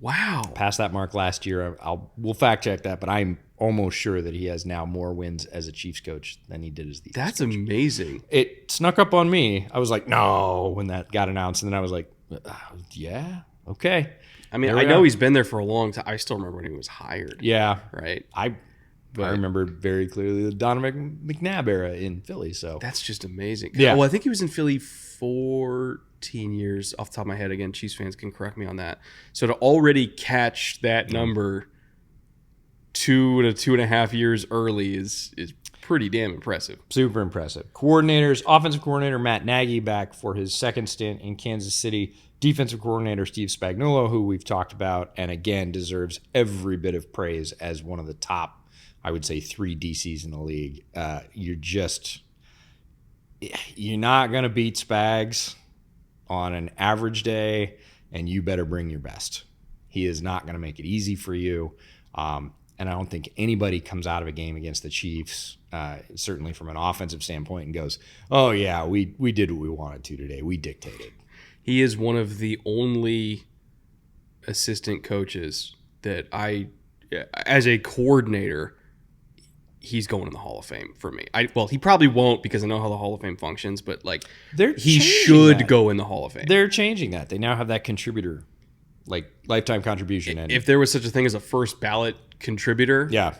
Speaker 1: Wow.
Speaker 2: Passed that mark last year. We'll fact check that, but I'm almost sure that he has now more wins as a Chiefs coach than he did as the Eagles
Speaker 1: That's
Speaker 2: coach.
Speaker 1: Amazing.
Speaker 2: It snuck up on me. I was like, no, when that got announced, and then I was like, yeah, okay.
Speaker 1: I mean, I know he's been there for a long time. I still remember when he was hired.
Speaker 2: Yeah.
Speaker 1: Right?
Speaker 2: I remember very clearly the Donovan McNabb era in Philly. So
Speaker 1: that's just amazing.
Speaker 2: Yeah.
Speaker 1: Well, I think he was in Philly 14 years off the top of my head. Again, Chiefs fans can correct me on that. So to already catch that number 2 to 2.5 years early is pretty damn impressive.
Speaker 2: Super impressive. Coordinators, offensive coordinator Matt Nagy back for his second stint in Kansas City. Defensive coordinator Steve Spagnuolo, who we've talked about, and again deserves every bit of praise as one of the top, I would say, 3 DCs in the league. You're not going to beat Spags on an average day, and you better bring your best. He is not going to make it easy for you. And I don't think anybody comes out of a game against the Chiefs, certainly from an offensive standpoint, and goes, oh, yeah, we did what we wanted to today. We dictated.
Speaker 1: He is one of the only assistant coaches that as a coordinator, he's going in the Hall of Fame for me. He probably won't because I know how the Hall of Fame functions, but he should go in the Hall of Fame.
Speaker 2: They're changing that. They now have that contributor, like lifetime contribution. And
Speaker 1: if there was such a thing as a first ballot contributor,
Speaker 2: yeah,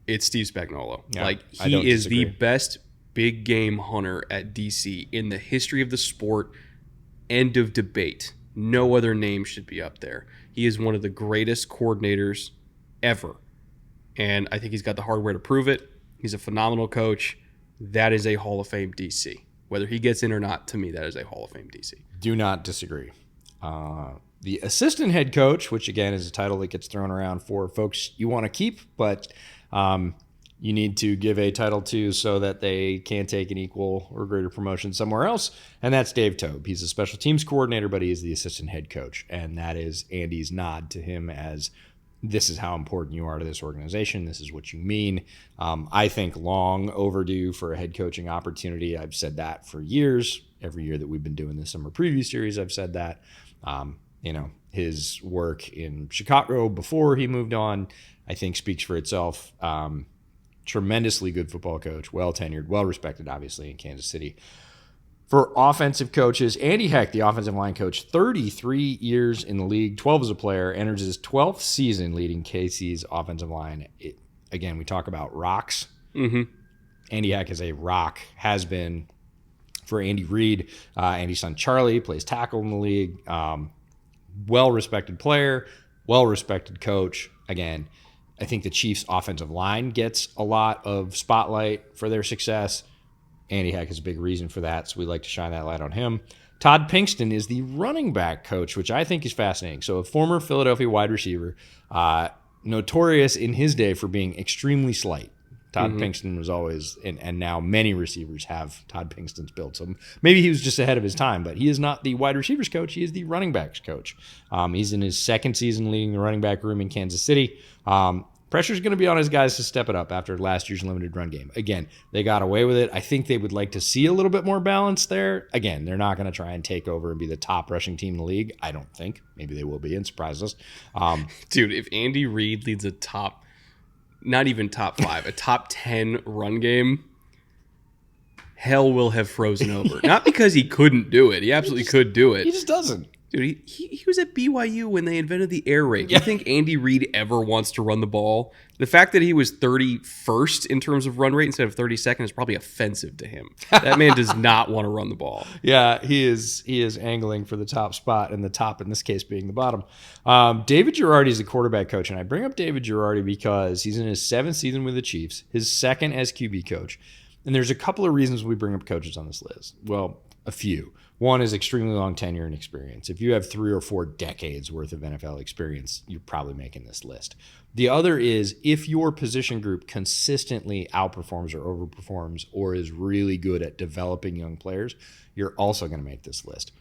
Speaker 1: it's Steve Spagnuolo.
Speaker 2: Yeah,
Speaker 1: he is the best big game hunter at DC in the history of the sport. End of debate. No other name should be up there. He is one of the greatest coordinators ever. And I think he's got the hardware to prove it. He's a phenomenal coach. That is a Hall of Fame DC. Whether he gets in or not, to me, that is a Hall of Fame DC.
Speaker 2: Do not disagree. The assistant head coach, which again is a title that gets thrown around for folks you want to keep, but you need to give a title to so that they can take an equal or greater promotion somewhere else. And that's Dave Toub. He's a special teams coordinator, but he is the assistant head coach. And that is Andy's nod to him as this is how important you are to this organization. This is what you mean. I think long overdue for a head coaching opportunity. I've said that for years. Every year that we've been doing the summer preview series, I've said that. His work in Chicago before he moved on, I think speaks for itself. Tremendously good football coach, well tenured, well respected, obviously, in Kansas City. For offensive coaches, Andy Heck, the offensive line coach, 33 years in the league, 12 as a player, enters his 12th season leading KC's offensive line. Again, we talk about rocks.
Speaker 1: Mm-hmm.
Speaker 2: Andy Heck is a rock, has been for Andy Reid. Andy's son Charlie plays tackle in the league. Well-respected player, well-respected coach. Again, I think the Chiefs' offensive line gets a lot of spotlight for their success. Andy Heck is a big reason for that, so we like to shine that light on him. Todd Pinkston is the running back coach, which I think is fascinating. So a former Philadelphia wide receiver, notorious in his day for being extremely slight. Todd Pinkston was always, and now many receivers have Todd Pinkston's build. So maybe he was just ahead of his time, but he is not the wide receivers coach. He is the running backs coach. He's in his second season leading the running back room in Kansas City. Pressure's going to be on his guys to step it up after last year's limited run game. Again, they got away with it. I think they would like to see a little bit more balance there. Again, they're not going to try and take over and be the top rushing team in the league. I don't think. Maybe they will be and surprise us.
Speaker 1: Dude, if Andy Reid leads a top, not even top 5, a top 10 run game, hell will have frozen over. Not because he couldn't do it. He absolutely could do it.
Speaker 2: He just doesn't.
Speaker 1: Dude, he was at BYU when they invented the air raid. Do you think Andy Reid ever wants to run the ball? The fact that he was 31st in terms of run rate instead of 32nd is probably offensive to him. That man does not want to run the ball.
Speaker 2: Yeah, he is angling for the top spot, and the top in this case being the bottom. David Girardi is the quarterback coach, and I bring up David Girardi because he's in his 7th season with the Chiefs, his 2nd as QB coach. And there's a couple of reasons we bring up coaches on this list. Well, a few. One is extremely long tenure and experience. If you have 3 or 4 decades worth of NFL experience, you're probably making this list. The other is if your position group consistently outperforms or overperforms or is really good at developing young players, you're also going to make this list.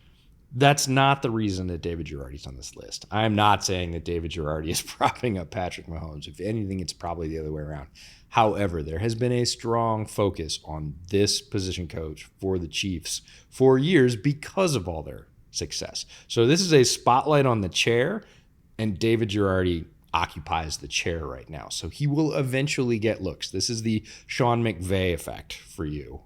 Speaker 2: That's not the reason that David Girardi's on this list. I'm not saying that David Girardi is propping up Patrick Mahomes. If anything, it's probably the other way around. However, there has been a strong focus on this position coach for the Chiefs for years because of all their success. So this is a spotlight on the chair, and David Girardi occupies the chair right now. So he will eventually get looks. This is the Sean McVay effect for you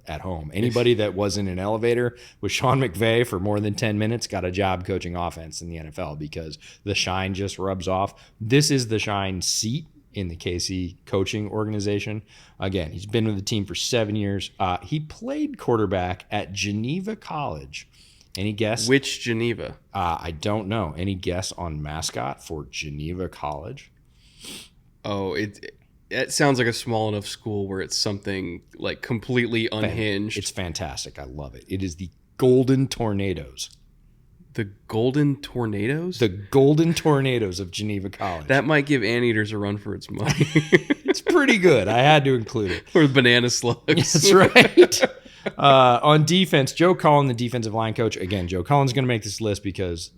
Speaker 2: at home. Anybody that was in an elevator with Sean McVay for more than 10 minutes got a job coaching offense in the NFL because the shine just rubs off. This is the shine seat in the KC coaching organization. Again, he's been with the team for 7 years. He played quarterback at Geneva College. Any guess?
Speaker 1: Which Geneva?
Speaker 2: I don't know. Any guess on mascot for Geneva College?
Speaker 1: Oh, it sounds like a small enough school where it's something like completely unhinged.
Speaker 2: It's fantastic. I love it. It is the Golden Tornadoes.
Speaker 1: The Golden Tornadoes?
Speaker 2: The Golden Tornadoes of Geneva College.
Speaker 1: That might give Anteaters a run for its money.
Speaker 2: It's pretty good. I had to include it.
Speaker 1: Or banana slugs.
Speaker 2: That's right. On defense, Joe Cullen, the defensive line coach. Again, Joe Cullen's going to make this list because,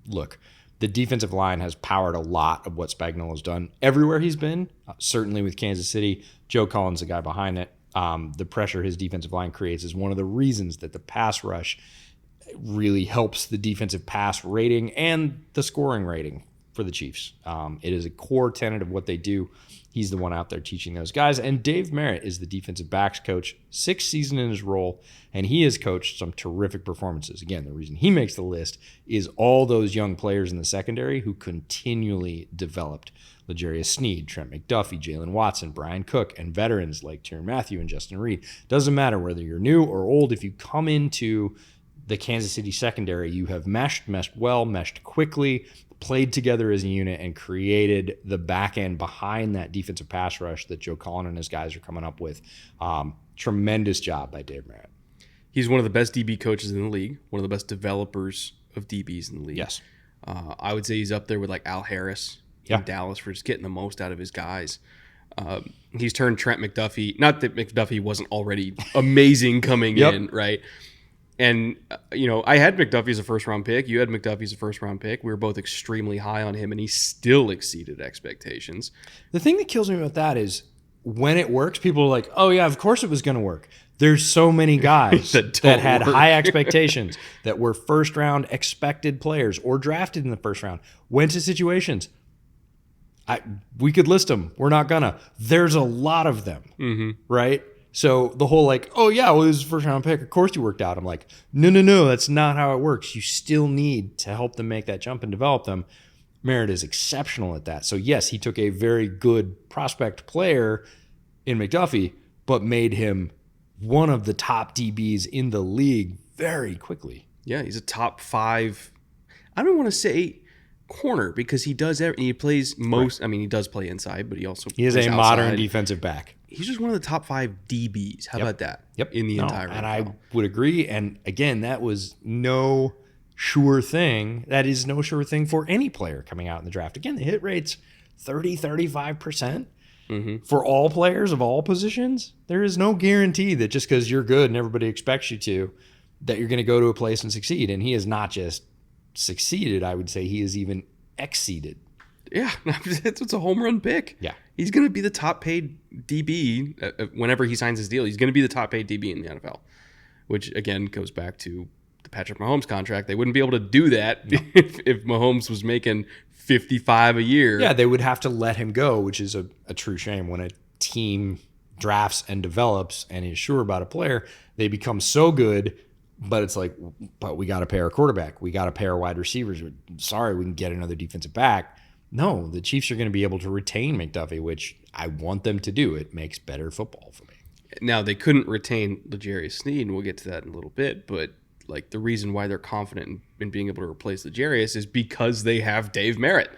Speaker 2: look, the defensive line has powered a lot of what Spagnuolo's done everywhere he's been, certainly with Kansas City. Joe Cullen's the guy behind it. The pressure his defensive line creates is one of the reasons that the pass rush really helps the defensive pass rating and the scoring rating for the Chiefs. It is a core tenet of what they do. He's the one out there teaching those guys. And Dave Merritt is the defensive backs coach, 6th season in his role, and he has coached some terrific performances. Again, the reason he makes the list is all those young players in the secondary who continually developed. L'Jarius Sneed, Trent McDuffie, Jalen Watson, Brian Cook, and veterans like Tyrann Mathieu and Justin Reed. Doesn't matter whether you're new or old. If you come into the Kansas City secondary, you have meshed well, meshed quickly, played together as a unit, and created the back end behind that defensive pass rush that Joe Cullen and his guys are coming up with. Tremendous job by Dave Merritt.
Speaker 1: He's one of the best DB coaches in the league, one of the best developers of DBs in the league.
Speaker 2: Yes.
Speaker 1: I would say he's up there with like Al Harris in Dallas for just getting the most out of his guys. He's turned Trent McDuffie, not that McDuffie wasn't already amazing coming in, right? And, I had McDuffie as a first-round pick. You had McDuffie as a first-round pick. We were both extremely high on him, and he still exceeded expectations.
Speaker 2: The thing that kills me about that is when it works, people are like, oh, yeah, of course it was going to work. There's so many guys that had high expectations that were first-round expected players or drafted in the first round, went to situations. We could list them. We're not going to. There's a lot of them, right? So the whole like, oh, yeah, well, this is a first-round pick. Of course you worked out. I'm like, no, that's not how it works. You still need to help them make that jump and develop them. Merritt is exceptional at that. So, yes, he took a very good prospect player in McDuffie, but made him one of the top DBs in the league very quickly.
Speaker 1: Yeah, he's a top 5. I don't want to say corner because he does. He plays most. Right. I mean, he does play inside, but he
Speaker 2: is
Speaker 1: plays
Speaker 2: a
Speaker 1: outside.
Speaker 2: Modern defensive back.
Speaker 1: He's just one of the top 5 DBs. How about that?
Speaker 2: Yep.
Speaker 1: In the entire NFL.
Speaker 2: And I would agree. And again, that was no sure thing. That is no sure thing for any player coming out in the draft. Again, the hit rate's 30-35%. For all players of all positions. There is no guarantee that just because you're good and everybody expects you to, that you're going to go to a place and succeed. And he has not just succeeded, I would say he has even exceeded.
Speaker 1: Yeah, it's a home run pick.
Speaker 2: Yeah.
Speaker 1: He's going to be the top paid DB whenever he signs his deal. He's going to be the top paid DB in the NFL, which again goes back to the Patrick Mahomes contract. They wouldn't be able to do that if Mahomes was making 55 a year.
Speaker 2: Yeah, they would have to let him go, which is a true shame. When a team drafts and develops and is sure about a player, they become so good, but it's like, but we got to pay our quarterback. We got to pay our wide receivers. Sorry, we can get another defensive back. No, the Chiefs are going to be able to retain McDuffie, which I want them to do. It makes better football for me.
Speaker 1: Now, they couldn't retain L'Jarius Sneed, and we'll get to that in a little bit, but like the reason why they're confident in being able to replace L'Jarius is because they have Dave Merritt.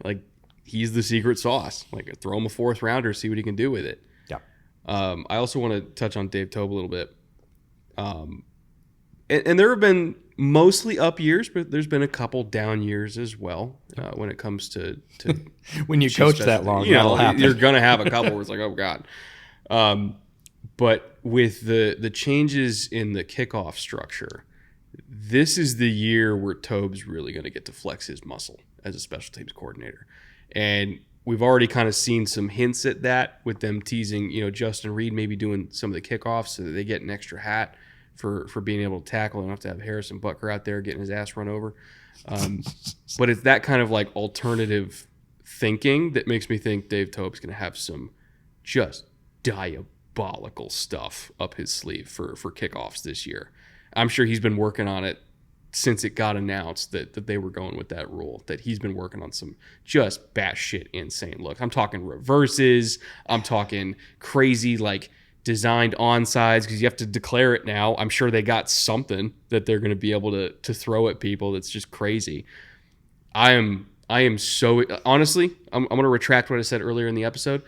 Speaker 1: Like, he's the secret sauce. Like, throw him a 4th rounder, see what he can do with it.
Speaker 2: Yeah.
Speaker 1: I also want to touch on Dave Toub a little bit. And there have been mostly up years, but there's been a couple down years as well when it comes to
Speaker 2: when you coach that long,
Speaker 1: that'll happen. You're going to have a couple where it's like, oh, God. But with the changes in the kickoff structure, this is the year where Toub's really going to get to flex his muscle as a special teams coordinator. And we've already kind of seen some hints at that with them teasing, Justin Reed maybe doing some of the kickoffs so that they get an extra hat for being able to tackle and not to have Harrison Butker out there getting his ass run over. But it's that kind of like alternative thinking that makes me think Dave Toub's going to have some just diabolical stuff up his sleeve for kickoffs this year. I'm sure he's been working on it since it got announced that they were going with that rule, that he's been working on some just batshit insane look. I'm talking reverses. I'm talking crazy, like, designed onsides because you have to declare it now. I'm sure they got something that they're going to be able to throw at people that's just crazy. I am so, honestly, I'm going to retract what I said earlier in the episode.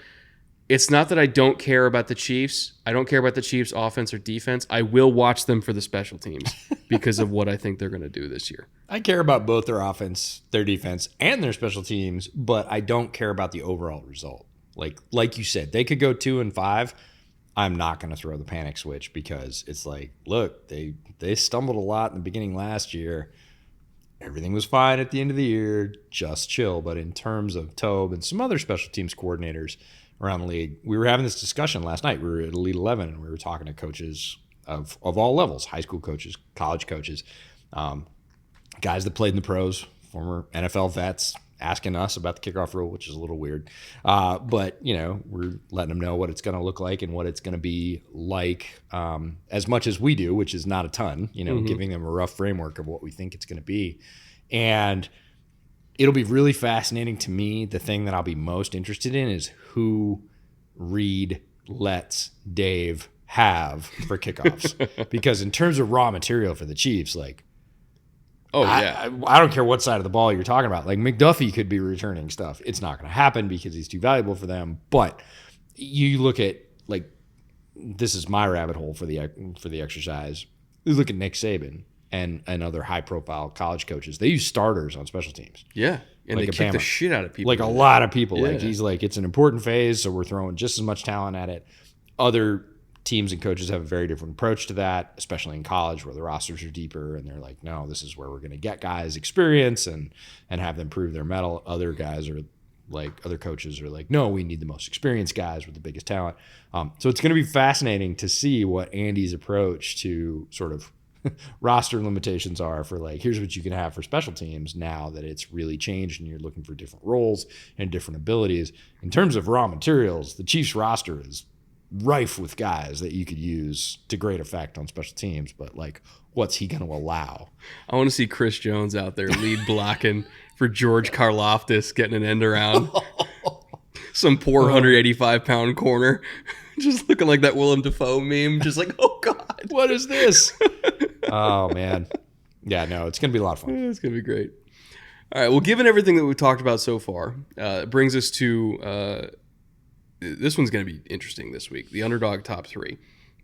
Speaker 1: It's not that I don't care about the Chiefs. I don't care about the Chiefs' offense or defense. I will watch them for the special teams because of what I think they're going to do this year.
Speaker 2: I care about both their offense, their defense, and their special teams, but I don't care about the overall result. Like you said, they could go 2-5. I'm not going to throw the panic switch because it's like, look, they stumbled a lot in the beginning last year. Everything was fine at the end of the year. Just chill. But in terms of Toub and some other special teams coordinators around the league, we were having this discussion last night. We were at Elite 11, and we were talking to coaches of all levels, high school coaches, college coaches, guys that played in the pros, former NFL vets, asking us about the kickoff rule, which is a little weird. But, we're letting them know what it's going to look like and what it's going to be like as much as we do, which is not a ton, giving them a rough framework of what we think it's going to be. And it'll be really fascinating to me. The thing that I'll be most interested in is who Reed lets Dave have for kickoffs. Because in terms of raw material for the Chiefs, I don't care what side of the ball you're talking about. Like, McDuffie could be returning stuff. It's not going to happen because he's too valuable for them. But you look at, this is my rabbit hole for the exercise. You look at Nick Saban and other high-profile college coaches. They use starters on special teams.
Speaker 1: Yeah, and they kick the shit out of people.
Speaker 2: Like a lot of people.
Speaker 1: Yeah.
Speaker 2: Like, he's like, it's an important phase, so we're throwing just as much talent at it. Other teams and coaches have a very different approach to that, especially in college where the rosters are deeper and they're like, no, this is where we're going to get guys experience and have them prove their mettle. Other coaches are like, no, we need the most experienced guys with the biggest talent. So it's going to be fascinating to see what Andy's approach to sort of roster limitations are for, like, here's what you can have for special teams now that it's really changed and you're looking for different roles and different abilities. In terms of raw materials, the Chiefs roster is rife with guys that you could use to great effect on special teams, but what's he going to allow?
Speaker 1: I want to see Chris Jones out there lead blocking for George Karlaftis getting an end around. Some poor 185-pound corner Just looking like that Willem Dafoe meme. Just like, oh God.
Speaker 2: What is this? Oh, man. Yeah, no, it's going to be a lot of fun.
Speaker 1: It's going to be great. All right. Well, given everything that we've talked about so far, it brings us to this one's going to be interesting this week, the underdog top 3.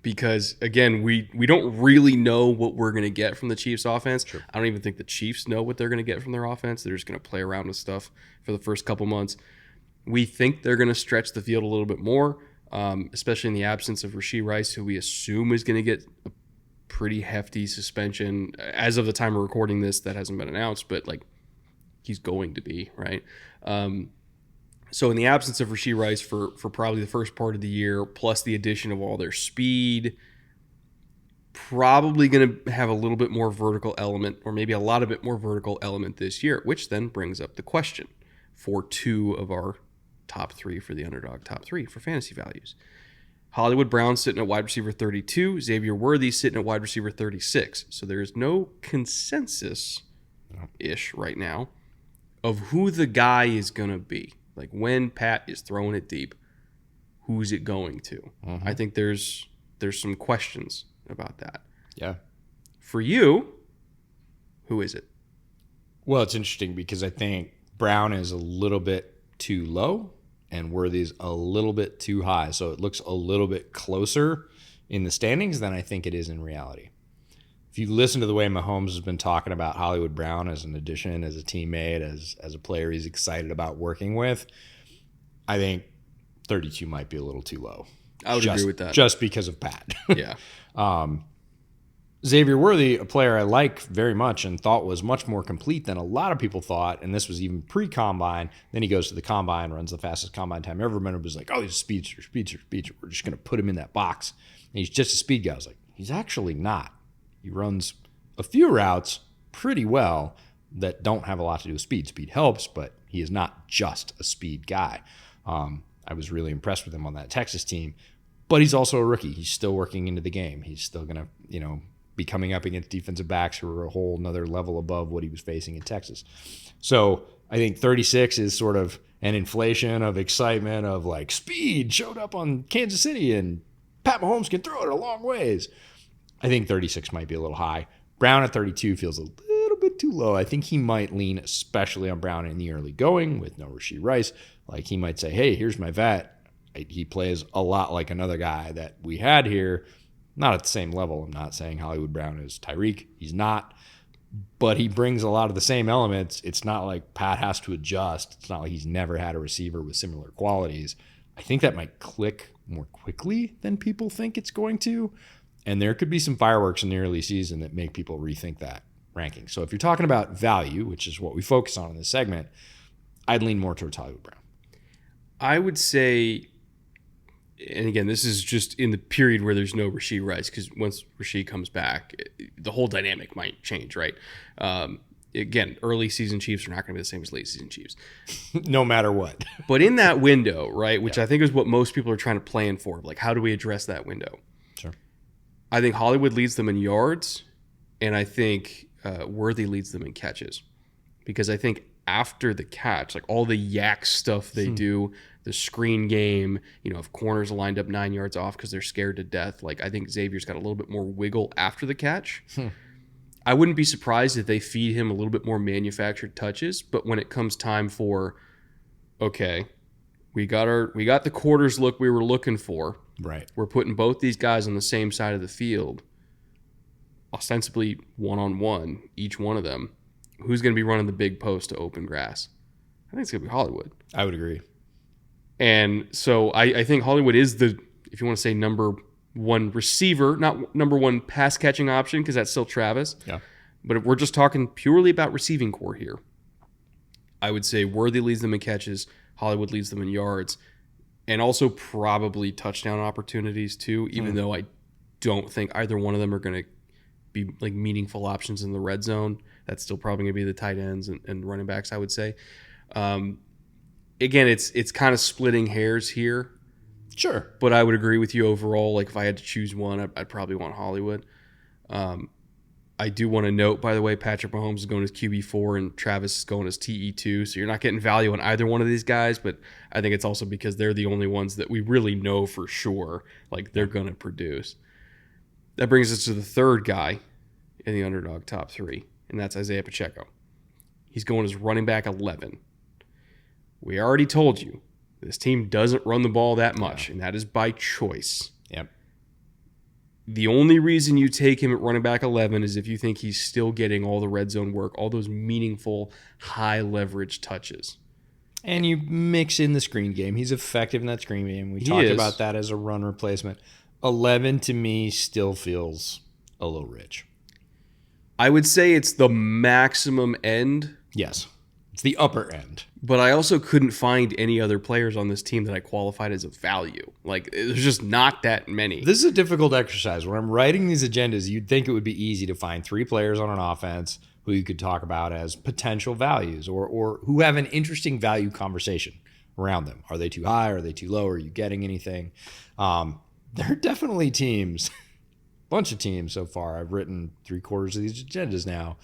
Speaker 1: Because, again, we don't really know what we're going to get from the Chiefs offense. Sure. I don't even think the Chiefs know what they're going to get from their offense. They're just going to play around with stuff for the first couple months. We think they're going to stretch the field a little bit more, especially in the absence of Rashee Rice, who we assume is going to get a pretty hefty suspension. As of the time of recording this, that hasn't been announced, but like he's going to be, right? So in the absence of Rashee Rice for probably the first part of the year, plus the addition of all their speed, probably going to have a little bit more vertical element, or maybe a lot of bit more vertical element this year, which then brings up the question for 2 of our top 3 for the underdog top 3 for fantasy values. Hollywood Brown sitting at wide receiver 32, Xavier Worthy sitting at wide receiver 36. So there is no consensus-ish right now of who the guy is going to be. Like when Pat is throwing it deep, who's it going to? Mm-hmm. I think there's some questions about that.
Speaker 2: Yeah.
Speaker 1: For you, who is it?
Speaker 2: Well, it's interesting because I think Brown is a little bit too low and Worthy's a little bit too high. So it looks a little bit closer in the standings than I think it is in reality. If you listen to the way Mahomes has been talking about Hollywood Brown as an addition, as a teammate, as a player he's excited about working with, I think 32 might be a little too low.
Speaker 1: I would agree with that.
Speaker 2: Just because of Pat.
Speaker 1: Yeah.
Speaker 2: Xavier Worthy, a player I like very much and thought was much more complete than a lot of people thought, and this was even pre-combine. Then he goes to the combine, runs the fastest combine time ever. Everyone was like, oh, he's a speedster. We're just going to put him in that box. And he's just a speed guy. I was like, he's actually not. He runs a few routes pretty well that don't have a lot to do with speed. Speed helps, but he is not just a speed guy. I was really impressed with him on that Texas team, but he's also a rookie. He's still working into the game. He's still going to, be coming up against defensive backs who are a whole nother level above what he was facing in Texas. So I think 36 is sort of an inflation of excitement of like speed showed up on Kansas City and Pat Mahomes can throw it a long ways. I think 36 might be a little high. Brown at 32 feels a little bit too low. I think he might lean especially on Brown in the early going with no Rashee Rice. Like he might say, hey, here's my vet. He plays a lot like another guy that we had here. Not at the same level. I'm not saying Hollywood Brown is Tyreek. He's not. But he brings a lot of the same elements. It's not like Pat has to adjust. It's not like he's never had a receiver with similar qualities. I think that might click more quickly than people think it's going to. And there could be some fireworks in the early season that make people rethink that ranking. So if you're talking about value, which is what we focus on in this segment, I'd lean more towards Hollywood Brown.
Speaker 1: I would say, and again, this is just in the period where there's no Rashee Rice, because once Rashee comes back, the whole dynamic might change, right? Again, early season Chiefs are not going to be the same as late season Chiefs.
Speaker 2: No matter what.
Speaker 1: But in that window, right, which I think is what most people are trying to plan for, like how do we address that window?
Speaker 2: Sure.
Speaker 1: I think Hollywood leads them in yards, and I think Worthy leads them in catches. Because I think after the catch, like all the yak stuff they do, the screen game, if corners lined up 9 yards off because they're scared to death, like I think Xavier's got a little bit more wiggle after the catch. I wouldn't be surprised if they feed him a little bit more manufactured touches, but when it comes time for, okay, we got the quarters look we were looking for.
Speaker 2: Right.
Speaker 1: We're putting both these guys on the same side of the field, ostensibly one-on-one, each one of them. Who's going to be running the big post to open grass? I think it's going to be Hollywood.
Speaker 2: I would agree.
Speaker 1: And so I think Hollywood is the, if you want to say number one receiver, not number one pass catching option, because that's still Travis.
Speaker 2: Yeah.
Speaker 1: But if we're just talking purely about receiving core here, I would say Worthy leads them in catches, Hollywood leads them in yards, and also probably touchdown opportunities too, even though I don't think either one of them are going to be like meaningful options in the red zone. That's still probably going to be the tight ends and running backs, I would say. Again, it's kind of splitting hairs here.
Speaker 2: Sure.
Speaker 1: But I would agree with you overall. Like if I had to choose one, I'd probably want Hollywood. I I do want to note, by the way, Patrick Mahomes is going as QB4 and Travis is going as TE2. So you're not getting value on either one of these guys, but I think it's also because they're the only ones that we really know for sure, like they're going to produce. That brings us to the third guy in the underdog top 3, and that's Isaiah Pacheco. He's going as running back 11. We already told you this team doesn't run the ball that much, and that is by choice.
Speaker 2: Yep.
Speaker 1: The only reason you take him at running back 11 is if you think he's still getting all the red zone work, all those meaningful, high-leverage touches.
Speaker 2: And you mix in the screen game. He's effective in that screen game. We talked about that as a run replacement. 11 to me still feels a little rich.
Speaker 1: I would say it's the maximum end.
Speaker 2: Yes. It's the upper end.
Speaker 1: But I also couldn't find any other players on this team that I qualified as a value. Like, there's just not that many.
Speaker 2: This is a difficult exercise. When I'm writing these agendas, you'd think it would be easy to find 3 players on an offense who you could talk about as potential values or who have an interesting value conversation around them. Are they too high? Are they too low? Are you getting anything? There are definitely teams, bunch of teams so far. I've written 3/4 of these agendas now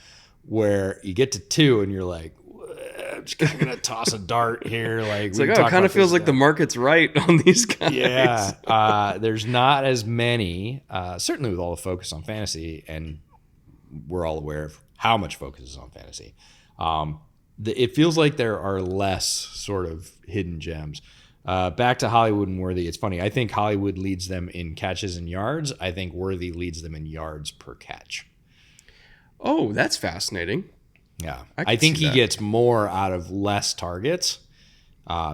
Speaker 2: where you get to 2 and you're like, I'm just kind of going to toss a dart here. Like,
Speaker 1: it's like, oh, it kind of feels like the market's right on these guys.
Speaker 2: Yeah. There's not as many, certainly with all the focus on fantasy, and we're all aware of how much focus is on fantasy. It feels like there are less sort of hidden gems. Back to Hollywood and Worthy. It's funny. I think Hollywood leads them in catches and yards. I think Worthy leads them in yards per catch.
Speaker 1: Oh, that's fascinating.
Speaker 2: Yeah. I think he gets more out of less targets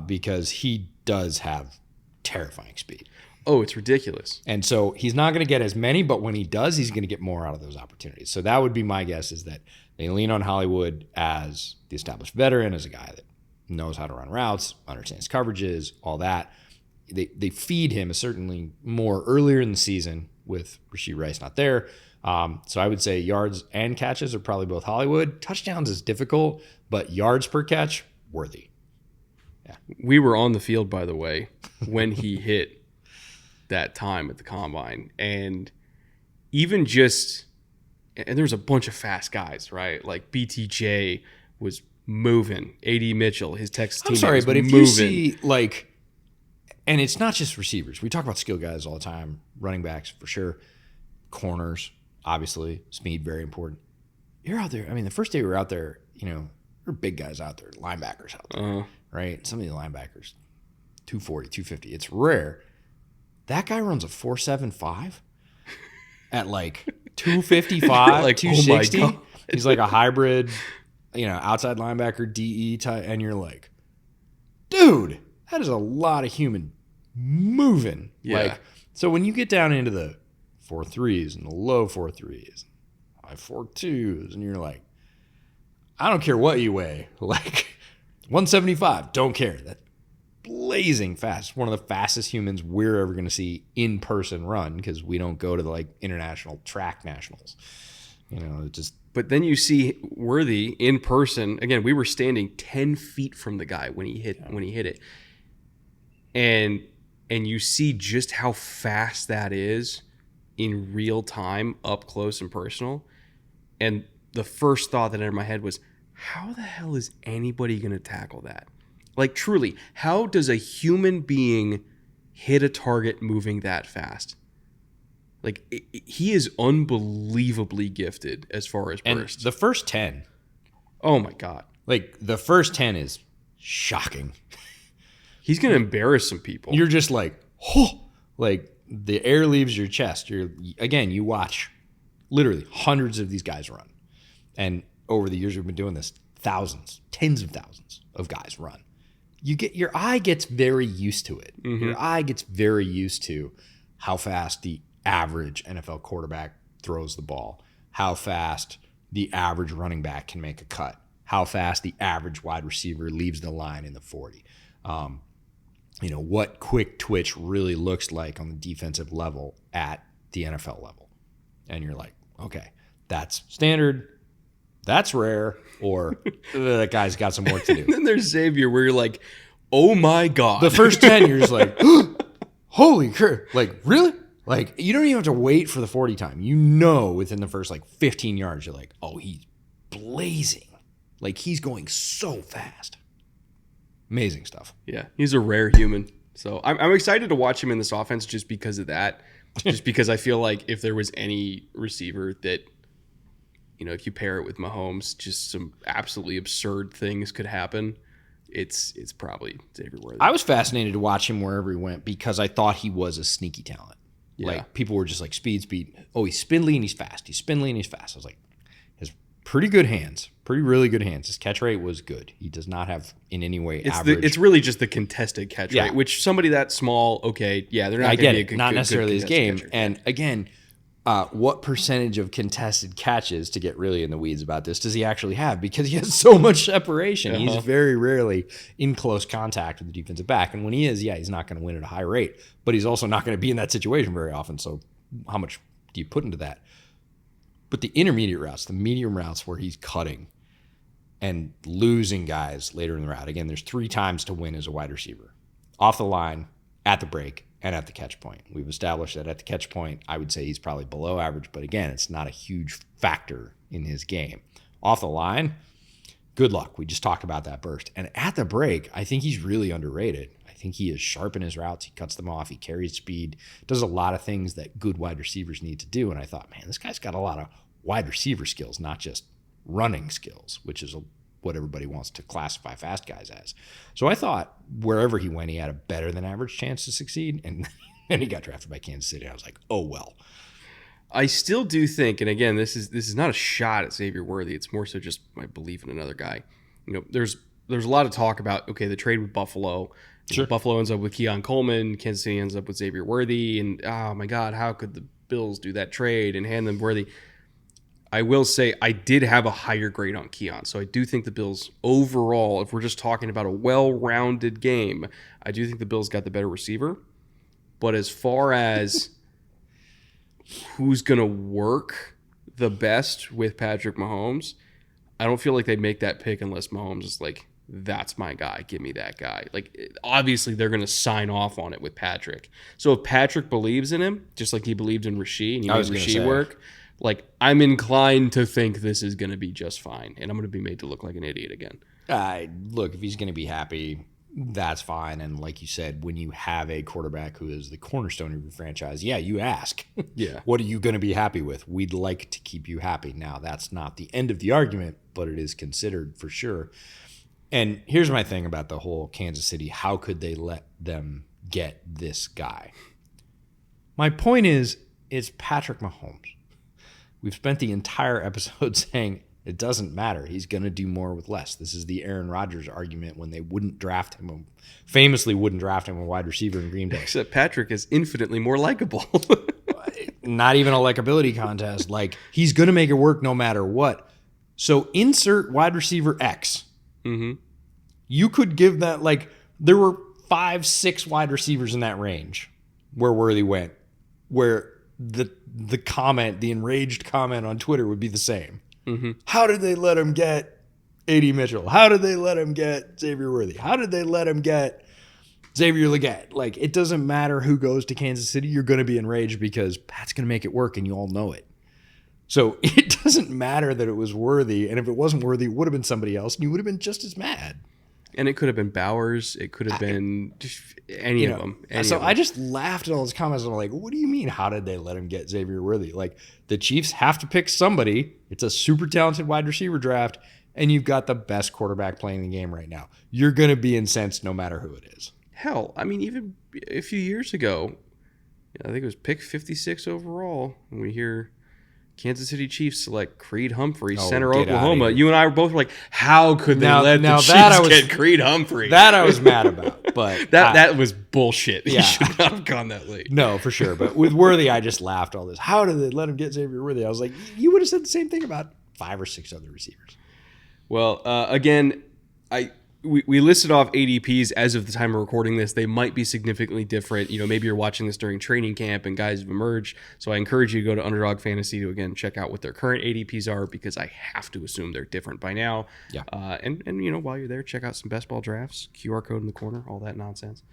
Speaker 2: because he does have terrifying speed.
Speaker 1: Oh, it's ridiculous.
Speaker 2: And so he's not going to get as many, but when he does, he's going to get more out of those opportunities. So that would be my guess, is that they lean on Hollywood as the established veteran, as a guy that knows how to run routes, understands coverages, all that. They feed him certainly more earlier in the season with Rashee Rice not there. So I would say yards and catches are probably both Hollywood. Touchdowns is difficult, but yards per catch, Worthy.
Speaker 1: Yeah. We were on the field, by the way, when he hit that time at the combine. And even just, and there's a bunch of fast guys, right? Like BTJ was moving. AD Mitchell, his Texas team.
Speaker 2: I'm sorry, but if you see, like, and it's not just receivers. We talk about skill guys all the time. Running backs, for sure. Corners, obviously. Speed, very important. You're out there. I mean, the first day we were out there, there were big guys out there, linebackers out there, right? Some of the linebackers, 240, 250. It's rare. That guy runs a 4.75 at like 255, like 260. Oh, he's like a hybrid, outside linebacker, DE type, and you're like, dude, that is a lot of human moving.
Speaker 1: Yeah.
Speaker 2: Like, so when you get down into the 4.3s and the low 4.3s, high 4.2s, and you're like, I don't care what you weigh, like 175, don't care. That's blazing fast. One of the fastest humans we're ever going to see in person run, because we don't go to the international track nationals.
Speaker 1: But then you see Worthy in person. Again, we were standing 10 feet from the guy when he hit it. And you see just how fast that is in real time, up close and personal. And the first thought that entered my head was, how the hell is anybody going to tackle that? Like, truly, how does a human being hit a target moving that fast? Like, he is unbelievably gifted as far as bursts.
Speaker 2: And the first 10.
Speaker 1: Oh, my God.
Speaker 2: Like, the first 10 is shocking.
Speaker 1: He's going to embarrass some people.
Speaker 2: You're just like, oh, like the air leaves your chest. You watch literally hundreds of these guys run. And over the years we've been doing this, thousands, tens of thousands of guys run. Your eye gets very used to it. Mm-hmm. Your eye gets very used to how fast the average NFL quarterback throws the ball, how fast the average running back can make a cut, how fast the average wide receiver leaves the line in the 40. What quick twitch really looks like on the defensive level at the NFL level. And you're like, okay, that's standard. That's rare, or that guy's got some work to do.
Speaker 1: And then there's Xavier, where you're like, oh my God.
Speaker 2: The first 10, you're just like, holy crap. Like, really? Like, you don't even have to wait for the 40 time. You know, within the first like 15 yards, you're like, oh, he's blazing. Like, he's going so fast. Amazing stuff.
Speaker 1: Yeah, he's a rare human. So I'm excited to watch him in this offense just because of that. Just because I feel like if there was any receiver that, you know, if you pair it with Mahomes, just some absolutely absurd things could happen. It's probably Xavier Worthy.
Speaker 2: I was fascinated to watch him wherever he went because I thought he was a sneaky talent.
Speaker 1: Yeah.
Speaker 2: Like, people were just like, speed. Oh, he's spindly and he's fast. He's spindly and he's fast. I was like, he has pretty good hands. Really good hands. His catch rate was good. He does not have in any way average.
Speaker 1: It's really just the contested catch
Speaker 2: Yeah.
Speaker 1: rate, which somebody that small, okay, yeah, they're not
Speaker 2: I
Speaker 1: going
Speaker 2: get
Speaker 1: to be a
Speaker 2: it.
Speaker 1: good,
Speaker 2: Not
Speaker 1: good,
Speaker 2: necessarily
Speaker 1: good
Speaker 2: his game.
Speaker 1: catcher.
Speaker 2: And again, what percentage of contested catches, to get really in the weeds about this, does he actually have? Because he has so much separation. He's very rarely in close contact with the defensive back. And when he is, yeah, he's not going to win at a high rate. But he's also not going to be in that situation very often. So how much do you put into that? But the intermediate routes, the medium routes where he's cutting and losing guys later in the route. Again, there's 3 times to win as a wide receiver. Off the line, at the break, and at the catch point. We've established that at the catch point, I would say he's probably below average, but again, it's not a huge factor in his game. Off the line, good luck. We just talked about that burst. And at the break, I think he's really underrated. I think he is sharp in his routes. He cuts them off. He carries speed, does a lot of things that good wide receivers need to do. And I thought, man, this guy's got a lot of wide receiver skills, not just running skills, which is what everybody wants to classify fast guys as. So I thought wherever he went, he had a better than average chance to succeed. And then he got drafted by Kansas City. I was like, oh, well.
Speaker 1: I still do think, and again, this is not a shot at Xavier Worthy. It's more so just my belief in another guy. You know, there's a lot of talk about, okay, the trade with Buffalo.
Speaker 2: Sure.
Speaker 1: Buffalo ends up with Keon Coleman. Kansas City ends up with Xavier Worthy. And, oh, my God, how could the Bills do that trade and hand them Worthy? I will say I did have a higher grade on Keon. So I do think the Bills overall, if we're just talking about a well-rounded game, I do think the Bills got the better receiver. But as far as who's going to work the best with Patrick Mahomes, I don't feel like they'd make that pick unless Mahomes is like, that's my guy. Give me that guy. Like, obviously, they're going to sign off on it with Patrick. So if Patrick believes in him, just like he believed in Rasheed and he made Rasheed work, like, I'm inclined to think this is going to be just fine, and I'm going to be made to look like an idiot again.
Speaker 2: Look, if he's going to be happy, that's fine. And like you said, when you have a quarterback who is the cornerstone of your franchise, yeah, you ask,
Speaker 1: Yeah.
Speaker 2: what are you going to be happy with? We'd like to keep you happy. Now, that's not the end of the argument, but it is considered for sure. And here's my thing about the whole Kansas City. How could they let them get this guy? My point is, it's Patrick Mahomes. We've spent the entire episode saying it doesn't matter. He's going to do more with less. This is the Aaron Rodgers argument when they wouldn't draft him, famously wouldn't draft him a wide receiver in Green Bay.
Speaker 1: Except Patrick is infinitely more likable.
Speaker 2: Not even a likability contest. Like, he's going to make it work no matter what. So insert wide receiver X.
Speaker 1: Mm-hmm.
Speaker 2: You could give that, like, there were 5-6 wide receivers in that range where Worthy went, where the enraged comment on Twitter would be the same.
Speaker 1: Mm-hmm.
Speaker 2: How did they let him get A.D. Mitchell? How did they let him get Xavier Worthy? How did they let him get Xavier Legette? Like, it doesn't matter who goes to Kansas City. You're going to be enraged because Pat's going to make it work, and you all know it. So it doesn't matter that it was Worthy, and if it wasn't Worthy, it would have been somebody else, and you would have been just as mad.
Speaker 1: And it could have been Bowers. It could have been any of them.
Speaker 2: I just laughed at all his comments. And I'm like, what do you mean? How did they let him get Xavier Worthy? Like, the Chiefs have to pick somebody. It's a super talented wide receiver draft, and you've got the best quarterback playing the game right now. You're going to be incensed no matter who it is.
Speaker 1: Hell, I mean, even a few years ago, I think it was pick 56 overall, when we hear Kansas City Chiefs select Creed Humphrey, center Oklahoma. You and I were both like, how could they let the Chiefs get Creed Humphrey?
Speaker 2: That I was mad about. But
Speaker 1: that was bullshit.
Speaker 2: Yeah.
Speaker 1: He should not have gone that late.
Speaker 2: No, for sure. But with Worthy, I just laughed all this. How did they let him get Xavier Worthy? I was like, you would have said the same thing about 5 or 6 other receivers.
Speaker 1: Well, again, we listed off ADPs as of the time of recording this. They might be significantly different. You know, maybe you're watching this during training camp and guys have emerged. So I encourage you to go to Underdog Fantasy to, again, check out what their current ADPs are, because I have to assume they're different by now.
Speaker 2: Yeah.
Speaker 1: And while you're there, check out some best ball drafts, QR code in the corner, all that nonsense.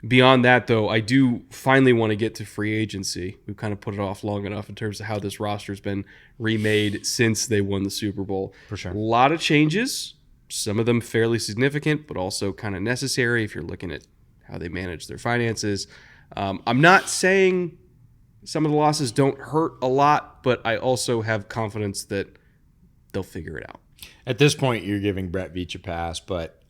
Speaker 1: Beyond that, though, I do finally want to get to free agency. We've kind of put it off long enough in terms of how this roster's been remade since they won the Super Bowl.
Speaker 2: For sure.
Speaker 1: A lot of changes, some of them fairly significant, but also kind of necessary if you're looking at how they manage their finances. I'm not saying some of the losses don't hurt a lot, but I also have confidence that they'll figure it out.
Speaker 2: At this point, you're giving Brett Veach a pass, but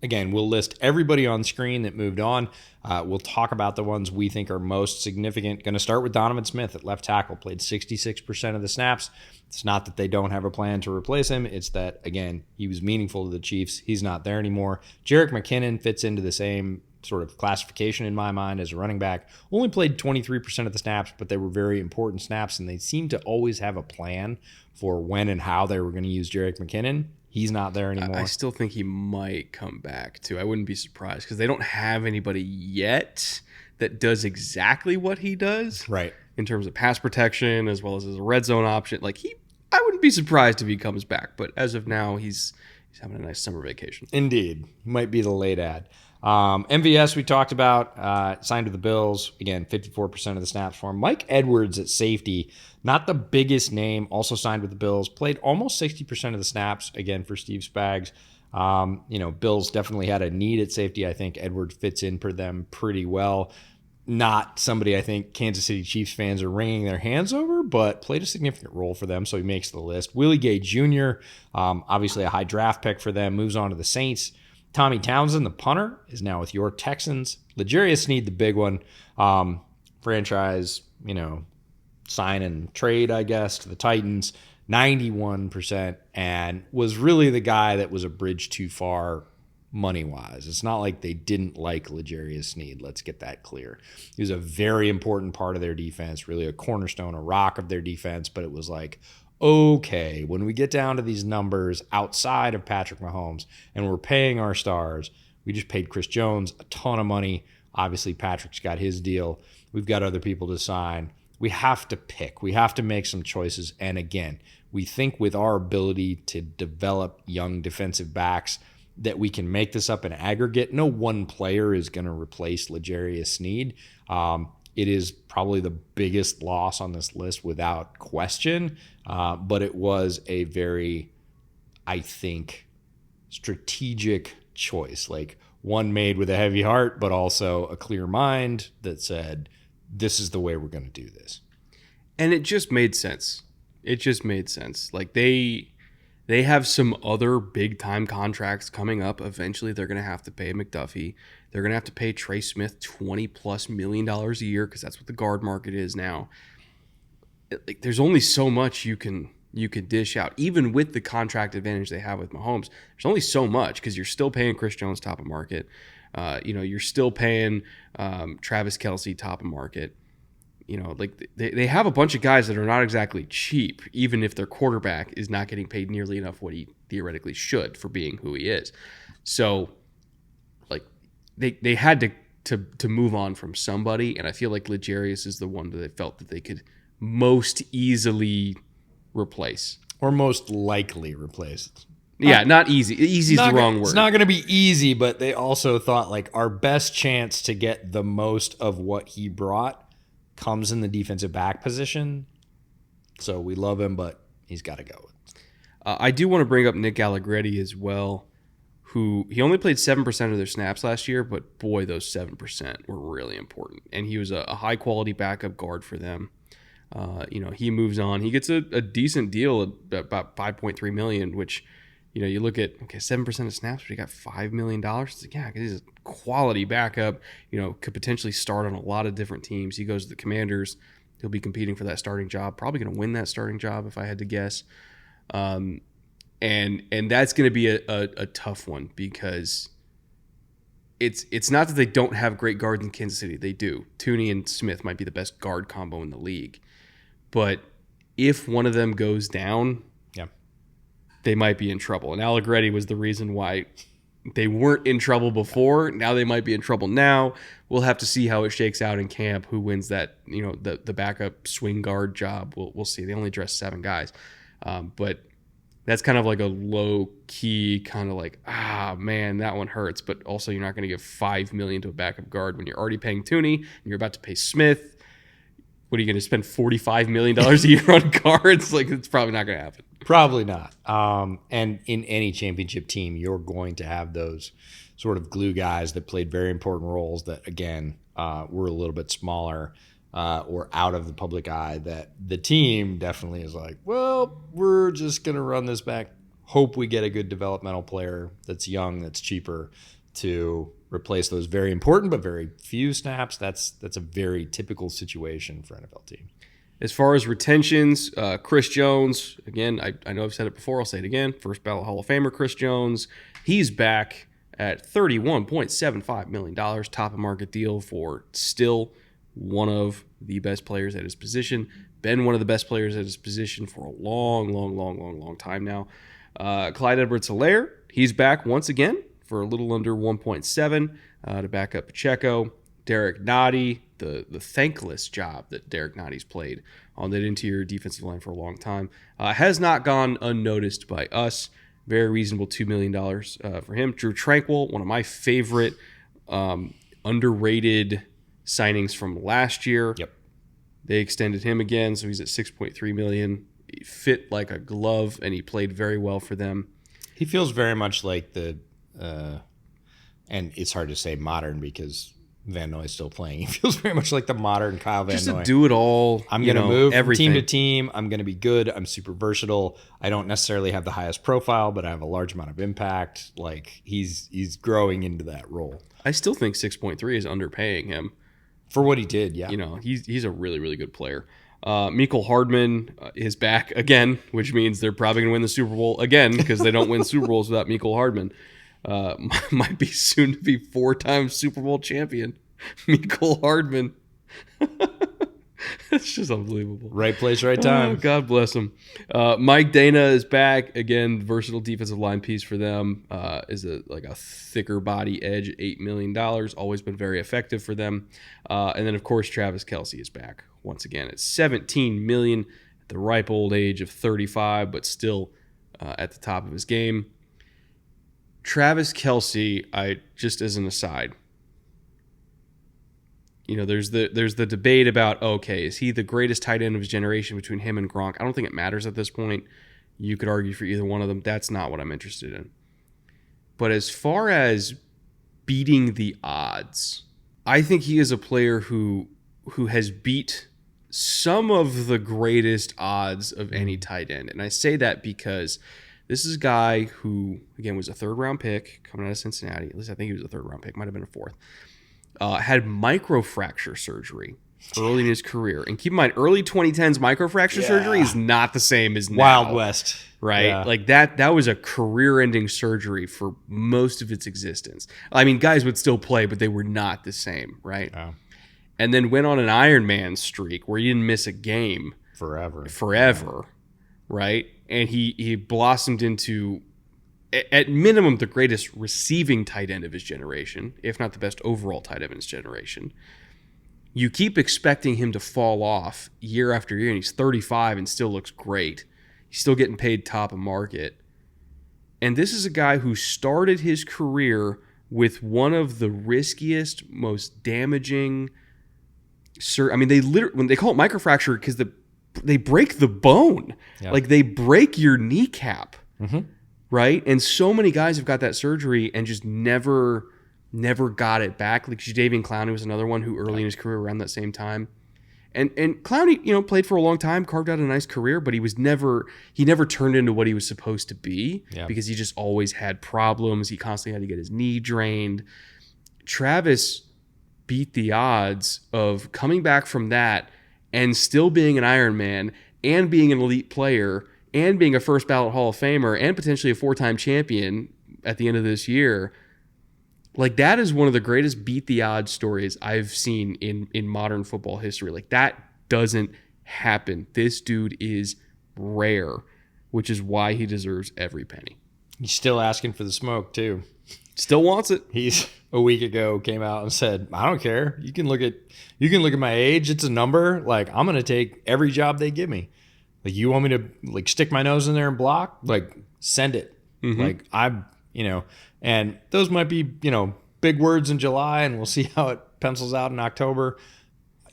Speaker 2: again, we'll list everybody on screen that moved on. We'll talk about the ones we think are most significant. Going to start with Donovan Smith at left tackle, played 66% of the snaps. It's not that they don't have a plan to replace him. It's that, again, he was meaningful to the Chiefs. He's not there anymore. Jerick McKinnon fits into the same sort of classification in my mind as a running back. Only played 23% of the snaps, but they were very important snaps, and they seem to always have a plan for when and how they were going to use Jerick McKinnon. He's not there anymore.
Speaker 1: I still think he might come back, too. I wouldn't be surprised because they don't have anybody yet that does exactly what he does.
Speaker 2: Right.
Speaker 1: In terms of pass protection as well as a red zone option. I wouldn't be surprised if he comes back, but as of now, he's having a nice summer vacation.
Speaker 2: Indeed. He might be the late ad. MVS we talked about, signed with the Bills. Again, 54% of the snaps for him. Mike Edwards at safety, not the biggest name, also signed with the Bills. Played almost 60% of the snaps, again, for Steve Spags. Bills definitely had a need at safety. I think Edwards fits in for them pretty well. Not somebody I think Kansas City Chiefs fans are wringing their hands over, but played a significant role for them, so he makes the list. Willie Gay Jr., obviously a high draft pick for them, moves on to the Saints. Tommy Townsend, the punter, is now with your Texans. L'Jarius Sneed, the big one. Franchise, sign and trade, I guess, to the Titans. 91%, and was really the guy that was a bridge too far money-wise. It's not like they didn't like L'Jarius Sneed. Let's get that clear. He was a very important part of their defense, really a cornerstone, a rock of their defense, but it was like, okay, when we get down to these numbers outside of Patrick Mahomes and we're paying our stars, we just paid Chris Jones a ton of money. Obviously, Patrick's got his deal. We've got other people to sign. We have to pick. We have to make some choices. And again, we think with our ability to develop young defensive backs that we can make this up in aggregate. No one player is going to replace L'Jarius Sneed. It is probably the biggest loss on this list without question, but it was a very, I think, strategic choice, like one made with a heavy heart, but also a clear mind that said, this is the way we're going to do this.
Speaker 1: And it just made sense. It just made sense. Like they have some other big time contracts coming up. Eventually they're going to have to pay McDuffie. They're going to have to pay Trey Smith $20+ million a year because that's what the guard market is now. There's only so much you can dish out, even with the contract advantage they have with Mahomes. There's only so much because you're still paying Chris Jones top of market. You're still paying Travis Kelce top of market. They have a bunch of guys that are not exactly cheap, even if their quarterback is not getting paid nearly enough what he theoretically should for being who he is. So, they had to move on from somebody, and I feel like L'Jarius is the one that they felt that they could most easily replace.
Speaker 2: Or most likely replace.
Speaker 1: Yeah, not easy. Easy is the wrong word.
Speaker 2: It's not going to be easy, but they also thought our best chance to get the most of what he brought comes in the defensive back position. So we love him, but he's got to go.
Speaker 1: I do want to bring up Nick Allegretti as well, who he only played 7% of their snaps last year, but boy, those 7% were really important. And he was a high-quality backup guard for them. He moves on. He gets a decent deal at about $5.3 million, which, you look at, 7% of snaps, but he got $5 million. It's like, yeah, because he's a quality backup, could potentially start on a lot of different teams. He goes to the Commanders. He'll be competing for that starting job. Probably going to win that starting job if I had to guess. And that's going to be a tough one because it's not that they don't have great guards in Kansas City. They do. Tooney and Smith might be the best guard combo in the league. But if one of them goes down, they might be in trouble. And Allegretti was the reason why they weren't in trouble before. Now they might be in trouble now. We'll have to see how it shakes out in camp, who wins that, the backup swing guard job. We'll see. They only dress 7 guys. But That's kind of like a low key kind of like, man, that one hurts. But also, you're not going to give $5 million to a backup guard when you're already paying Tooney and you're about to pay Smith. What are you going to spend $45 million a year on guards? Like, it's probably not going to happen.
Speaker 2: Probably not. And in any championship team, you're going to have those sort of glue guys that played very important roles that, again, were a little bit smaller or out of the public eye, that the team definitely is like, well, we're just going to run this back. Hope we get a good developmental player that's young, that's cheaper to replace those very important but very few snaps. That's a very typical situation for NFL teams.
Speaker 1: As far as retentions, Chris Jones, again, I know I've said it before, I'll say it again. First ballot Hall of Famer Chris Jones. He's back at $31.75 million, top of market deal for still one of the best players at his position. Been one of the best players at his position for a long time now. Clyde Edwards-Helaire, he's back once again for a little under 1.7 to back up Pacheco. Derek Nottie, the thankless job that Derek Nottie's played on that interior defensive line for a long time, has not gone unnoticed by us. Very reasonable $2 million for him. Drew Tranquill, one of my favorite underrated signings from last year.
Speaker 2: Yep.
Speaker 1: They extended him again, so he's at $6.3 million. He fit like a glove, and he played very well for them.
Speaker 2: He feels very much like the, and it's hard to say modern because Van Noy's still playing. He feels very much like the modern Kyle Van Noy.
Speaker 1: Just to do it all.
Speaker 2: I'm going to move from team to team. I'm going to be good. I'm super versatile. I don't necessarily have the highest profile, but I have a large amount of impact. Like he's growing into that role.
Speaker 1: I still think 6.3 is underpaying him.
Speaker 2: For what he did, yeah.
Speaker 1: You know, he's a really, really good player. Mecole Hardman is back again, which means they're probably going to win the Super Bowl again because they don't win Super Bowls without Mecole Hardman. Might be soon to be 4-time Super Bowl champion, Mecole Hardman. It's just unbelievable.
Speaker 2: Right place, right time.
Speaker 1: God bless him. Mike Dana is back again. Versatile defensive line piece for them. Is a thicker body edge at $8 million. Always been very effective for them. And then of course Travis Kelce is back once again at $17 million at the ripe old age of 35, but still at the top of his game. Travis Kelce, I just as an aside, you know, there's the debate about, okay, is he the greatest tight end of his generation between him and Gronk? I don't think it matters at this point. You could argue for either one of them. That's not what I'm interested in. But as far as beating the odds, I think he is a player who has beat some of the greatest odds of any tight end. And I say that because this is a guy who, again, was a third-round pick coming out of Cincinnati. At least I think he was a third-round pick. Might have been a fourth. Had microfracture surgery early in his career. And keep in mind, early 2010s microfracture surgery is not the same as now.
Speaker 2: Wild West.
Speaker 1: Right?
Speaker 2: Yeah.
Speaker 1: Like that was a career-ending surgery for most of its existence. I mean, guys would still play, but they were not the same, right?
Speaker 2: Yeah.
Speaker 1: And then went on an Iron Man streak where he didn't miss a game.
Speaker 2: Forever.
Speaker 1: Right? And he blossomed into, at minimum, the greatest receiving tight end of his generation, if not the best overall tight end of his generation. You keep expecting him to fall off year after year, and he's 35 and still looks great. He's still getting paid top of market. And this is a guy who started his career with one of the riskiest, most damaging when they call it microfracture because they break the bone. Yeah. Like they break your kneecap. Mm-hmm. Right? And so many guys have got that surgery and just never got it back. Like Jadeveon Clowney was another one who early in his career around that same time. And Clowney, you know, played for a long time, carved out a nice career, but he never turned into what he was supposed to be because he just always had problems. He constantly had to get his knee drained. Travis beat the odds of coming back from that and still being an Iron Man and being an elite player and being a first ballot Hall of Famer and potentially a 4-time champion at the end of this year. Like that is one of the greatest beat the odds stories I've seen in modern football history. Like that doesn't happen. This dude is rare, which is why he deserves every penny.
Speaker 2: He's still asking for the smoke too.
Speaker 1: Still wants it.
Speaker 2: He's a week ago came out and said, I don't care. You can look at my age. It's a number. Like I'm going to take every job they give me. Like, you want me to like stick my nose in there and block? Like, send it. Like, and those might be, big words in July, and we'll see how it pencils out in October.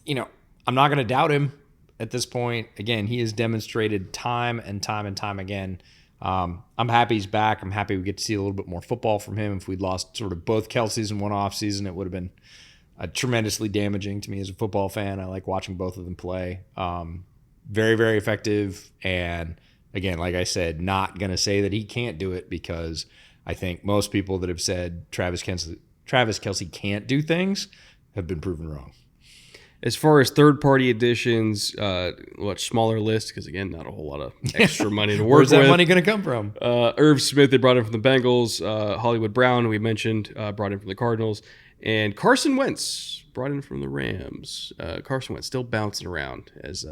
Speaker 2: I'm not going to doubt him at this point. Again, he has demonstrated time and time again. I'm happy he's back. I'm happy we get to see a little bit more football from him. If we'd lost sort of both Kelce's in one off season, it would have been tremendously damaging to me as a football fan. I like watching both of them play. Very, very effective. And again, like I said, not going to say that he can't do it, because I think most people that have said Travis Kelce can't do things have been proven wrong.
Speaker 1: As far as third-party additions, much smaller list, because, again, not a whole lot of extra money to work with.
Speaker 2: Where's that money going to come from?
Speaker 1: Irv Smith, they brought in from the Bengals. Hollywood Brown, we mentioned, brought in from the Cardinals. And Carson Wentz, brought in from the Rams. Carson Wentz still bouncing around as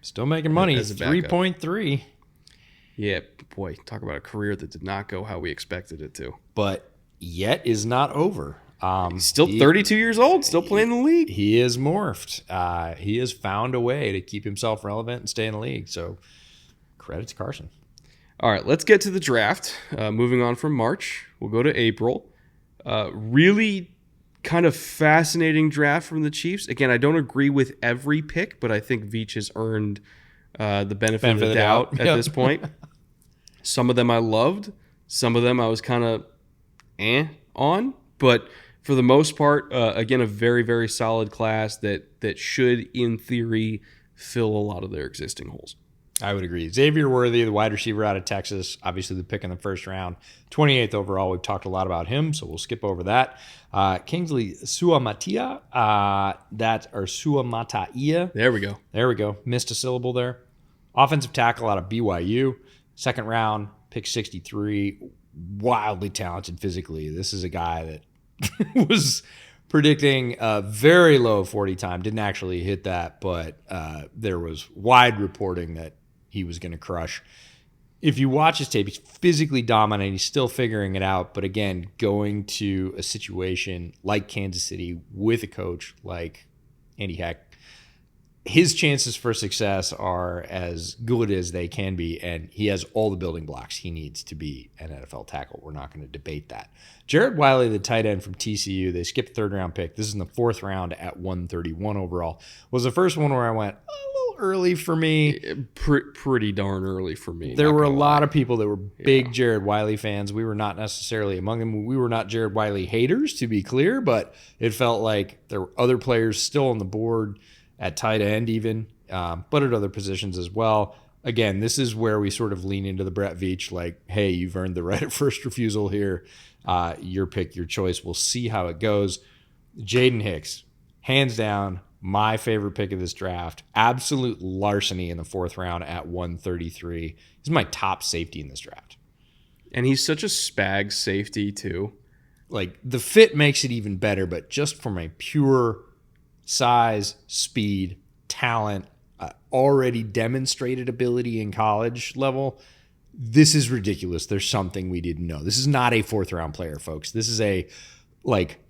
Speaker 2: still making money.
Speaker 1: As a backup.
Speaker 2: 3.3.
Speaker 1: Yeah, boy, talk about a career that did not go how we expected it to.
Speaker 2: But yet is not over.
Speaker 1: He's still 32 years old, still playing in the league.
Speaker 2: He is morphed. He has found a way to keep himself relevant and stay in the league. So credit to Carson.
Speaker 1: All right, let's get to the draft. Moving on from March, we'll go to April. Really kind of fascinating draft from the Chiefs. Again, I don't agree with every pick, but I think Veach has earned the benefit of the doubt at this point. Some of them I loved. Some of them I was kind of on. But for the most part, again, a very, very solid class that should, in theory, fill a lot of their existing holes.
Speaker 2: I would agree. Xavier Worthy, the wide receiver out of Texas, obviously the pick in the first round, 28th overall. We've talked a lot about him, so we'll skip over that. Kingsley Suamataia, Suamataia.
Speaker 1: There we go.
Speaker 2: Missed a syllable there. Offensive tackle out of BYU, second round, pick 63. Wildly talented physically. This is a guy that was predicting a very low 40 time. Didn't actually hit that, but there was wide reporting that he was going to crush. If you watch his tape, he's physically dominant. He's still figuring it out. But again, going to a situation like Kansas City with a coach like Andy Heck, his chances for success are as good as they can be, and he has all the building blocks he needs to be an NFL tackle. We're not going to debate that. Jared Wiley, the tight end from TCU, they skipped third-round pick. This is in the fourth round at 131 overall. Was the first one where I went, a little early for me.
Speaker 1: Pretty darn early for me.
Speaker 2: There were a lot of people that were big Jared Wiley fans. We were not necessarily among them. We were not Jared Wiley haters, to be clear, but it felt like there were other players still on the board at tight end even, but at other positions as well. Again, this is where we sort of lean into the Brett Veach, like, hey, you've earned the right of first refusal here. Your pick, your choice. We'll see how it goes. Jaden Hicks, hands down, my favorite pick of this draft. Absolute larceny in the fourth round at 133. He's my top safety in this draft.
Speaker 1: And he's such a spag safety, too.
Speaker 2: Like, the fit makes it even better, but just from a pure size, speed, talent, already demonstrated ability in college level, this is ridiculous. There's something we didn't know. This is not a fourth round player, folks. This is a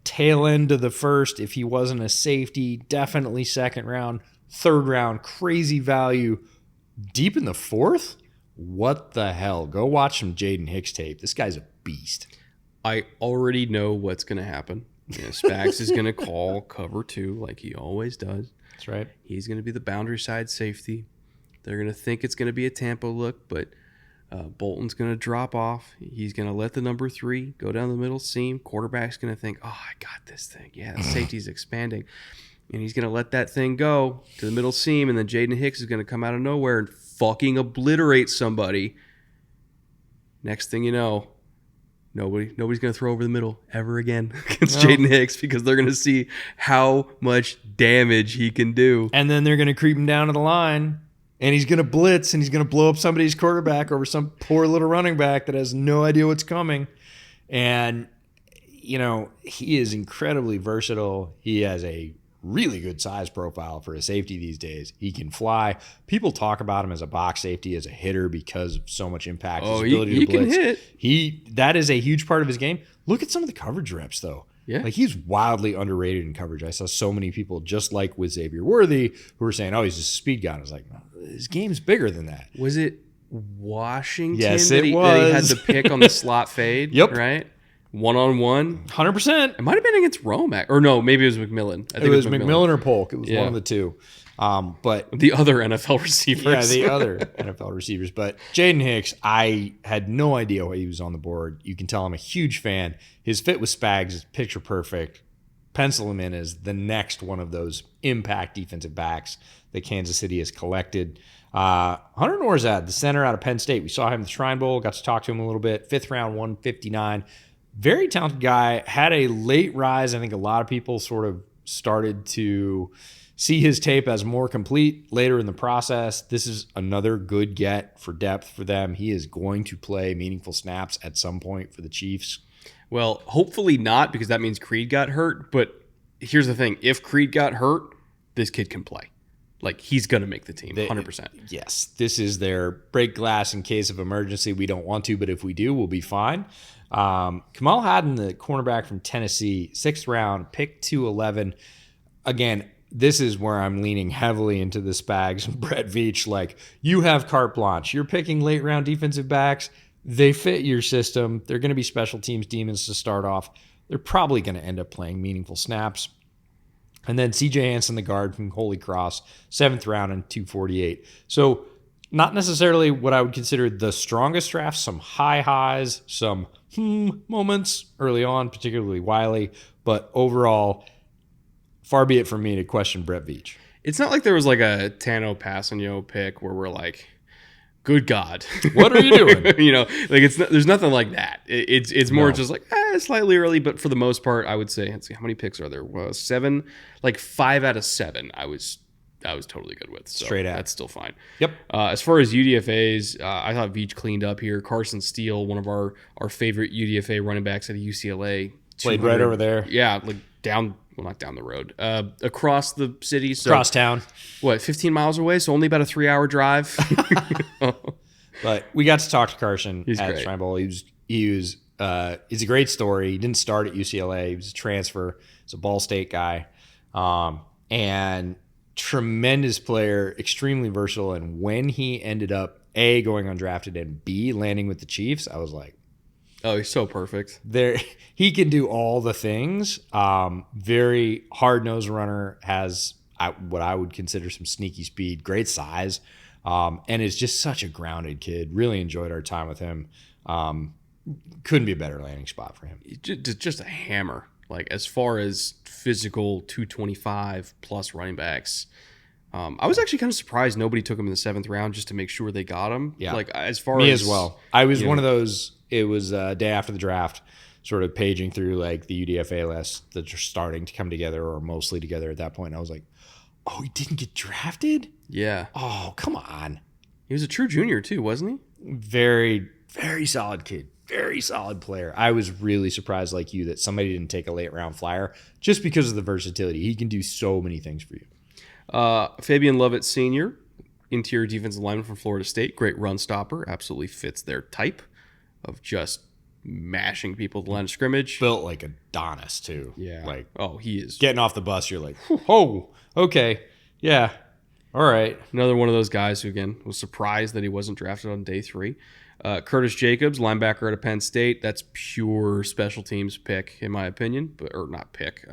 Speaker 2: tail end of the first. If he wasn't a safety, definitely second round, third round, crazy value. Deep in the fourth? What the hell? Go watch some Jaden Hicks tape. This guy's a beast.
Speaker 1: I already know what's going to happen. Spags is going to call cover 2 like he always does.
Speaker 2: That's right.
Speaker 1: He's going to be the boundary side safety. They're going to think it's going to be a Tampa look, but Bolton's going to drop off. He's going to let the number 3 go down the middle seam. Quarterback's going to think, oh, I got this thing. Yeah, the safety's expanding. And he's going to let that thing go to the middle seam, and then Jaden Hicks is going to come out of nowhere and fucking obliterate somebody. Next thing you know, nobody's going to throw over the middle ever again against Jaden Hicks, because they're going to see how much damage he can do.
Speaker 2: And then they're going to creep him down to the line, and he's going to blitz, and he's going to blow up somebody's quarterback over some poor little running back that has no idea what's coming. And, he is incredibly versatile. He has a really good size profile for a safety these days. He can fly. People talk about him as a box safety, as a hitter, because of so much impact.
Speaker 1: Oh, he can hit.
Speaker 2: That is a huge part of his game. Look at some of the coverage reps, though.
Speaker 1: Yeah.
Speaker 2: He's wildly underrated in coverage. I saw so many people, just like with Xavier Worthy, who were saying, oh, he's a speed guy. And I was like, his game's bigger than that.
Speaker 1: Was it Washington?
Speaker 2: Yes,
Speaker 1: that
Speaker 2: it
Speaker 1: he, that he had
Speaker 2: was.
Speaker 1: the pick on the slot fade.
Speaker 2: Yep.
Speaker 1: Right. 1-on-1.
Speaker 2: 100%.
Speaker 1: It might have been against Romack, or no, maybe it was McMillan. I think
Speaker 2: It was McMillan or Polk. It was one of the two. But
Speaker 1: the other NFL receivers.
Speaker 2: yeah, the other NFL receivers. But Jaden Hicks, I had no idea why he was on the board. You can tell I'm a huge fan. His fit with Spags is picture perfect. Pencil him in as the next one of those impact defensive backs that Kansas City has collected. Hunter Norzad, the center out of Penn State. We saw him at the Shrine Bowl, got to talk to him a little bit. 5th round, 159. Very talented guy. Had a late rise. I think a lot of people sort of started to see his tape as more complete later in the process. This is another good get for depth for them. He is going to play meaningful snaps at some point for the Chiefs.
Speaker 1: Well, hopefully not, because that means Creed got hurt. But here's the thing. If Creed got hurt, this kid can play. Like, he's going to make the team, 100%.
Speaker 2: Yes, this is their break glass in case of emergency. We don't want to, but if we do, we'll be fine. Kamal Haddon, the cornerback from Tennessee, 6th round, pick 211. Again, this is where I'm leaning heavily into the Spags and Brett Veach. Like, you have carte blanche. You're picking late round defensive backs. They fit your system. They're going to be special teams demons to start off. They're probably going to end up playing meaningful snaps. And then CJ Hansen, the guard from Holy Cross, 7th round and 248. So not necessarily what I would consider the strongest draft. Some high highs, some moments early on, particularly Wiley. But overall, far be it from me to question Brett Veach.
Speaker 1: It's not like there was like a Tano Passanio pick where we're like, good God,
Speaker 2: what are you doing?
Speaker 1: You know, like there's nothing like that. It's more just like slightly early, but for the most part, I would say. Let's see, how many picks are there? Well, 7, like 5 out of 7. I was totally good with. So
Speaker 2: straight out.
Speaker 1: That's still fine.
Speaker 2: Yep.
Speaker 1: As far as UDFAs, I thought Veach cleaned up here. Carson Steele, one of our favorite UDFA running backs at UCLA,
Speaker 2: played right over there.
Speaker 1: Yeah, like not down the road, across the city. So,
Speaker 2: across town.
Speaker 1: What, 15 miles away? So only about a 3-hour drive.
Speaker 2: But we got to talk to Carson at
Speaker 1: great.
Speaker 2: Shrine Bowl. He's a great story. He didn't start at UCLA. He was a transfer. He's a Ball State guy. And tremendous player, extremely versatile. And when he ended up, A, going undrafted, and B, landing with the Chiefs, I was like,
Speaker 1: oh, he's so perfect.
Speaker 2: He can do all the things. Very hard-nosed runner, has what I would consider some sneaky speed, great size, and is just such a grounded kid. Really enjoyed our time with him. Couldn't be a better landing spot for him.
Speaker 1: Just a hammer. Like, as far as physical 225 plus running backs, I was actually kind of surprised nobody took him in the 7th round just to make sure they got him.
Speaker 2: Yeah,
Speaker 1: like as far
Speaker 2: me
Speaker 1: as
Speaker 2: well. I was one of those. It was a day after the draft, sort of paging through like the UDFA list that are starting to come together or mostly together at that point. And I was like, oh, he didn't get drafted?
Speaker 1: Yeah.
Speaker 2: Oh, come on.
Speaker 1: He was a true junior too, wasn't he?
Speaker 2: Very, very solid kid. Very solid player. I was really surprised, like you, that somebody didn't take a late round flyer just because of the versatility. He can do so many things for you.
Speaker 1: Fabian Lovett Sr., interior defensive lineman from Florida State. Great run stopper. Absolutely fits their type of just mashing people at the line of scrimmage.
Speaker 2: Built like Adonis, too.
Speaker 1: Yeah.
Speaker 2: Like,
Speaker 1: oh, he is.
Speaker 2: Getting off the bus, you're like, oh, okay. Yeah. All right.
Speaker 1: Another one of those guys who, again, was surprised that he wasn't drafted on day 3. Curtis Jacobs, linebacker out of Penn State. That's pure special teams pick, in my opinion. Or not pick,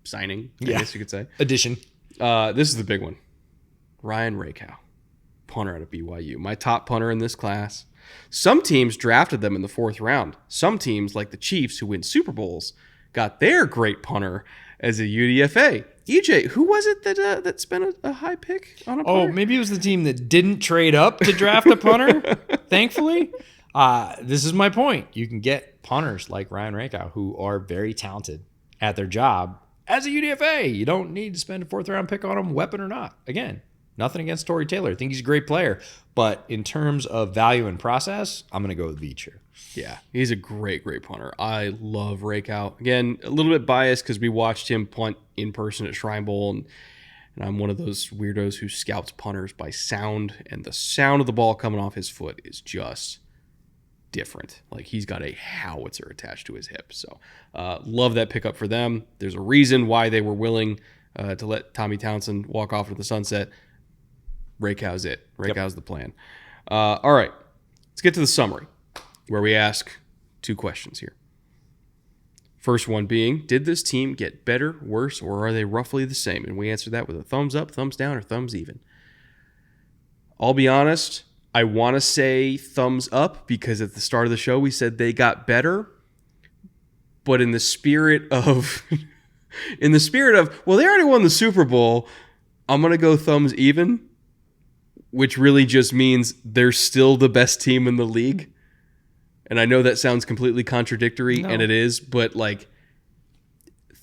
Speaker 1: signing, I guess you could say.
Speaker 2: Addition.
Speaker 1: This is the big one. Ryan Rakow, punter out of BYU. My top punter in this class. Some teams drafted them in the 4th round. Some teams, like the Chiefs, who win Super Bowls, got their great punter as a UDFA. EJ, who was it that spent a high pick on a punter?
Speaker 2: Oh, maybe it was the team that didn't trade up to draft a punter, thankfully. This is my point. You can get punters like Ryan Rakow who are very talented at their job as a UDFA. You don't need to spend a 4th round pick on him, weapon or not. Again, nothing against Tory Taylor. I think he's a great player. But in terms of value and process, I'm going to go with Veach here.
Speaker 1: Yeah, he's a great punter. I love Rakow. Again, a little bit biased because we watched him punt in person at Shrine Bowl, and I'm one of those weirdos who scouts punters by sound, and the sound of the ball coming off his foot is just different. Like, he's got a howitzer attached to his hip. So love that pickup for them. There's a reason why they were willing to let Tommy Townsend walk off into the sunset. Rakow's it. Rakow's the plan. All right. Let's get to the summary, where we ask 2 questions here. First one being, did this team get better, worse, or are they roughly the same? And we answer that with a thumbs up, thumbs down, or thumbs even. I'll be honest, I want to say thumbs up because at the start of the show we said they got better. But in the spirit of well, they already won the Super Bowl, I'm going to go thumbs even, which really just means they're still the best team in the league. And I know that sounds completely contradictory, and it is, but like,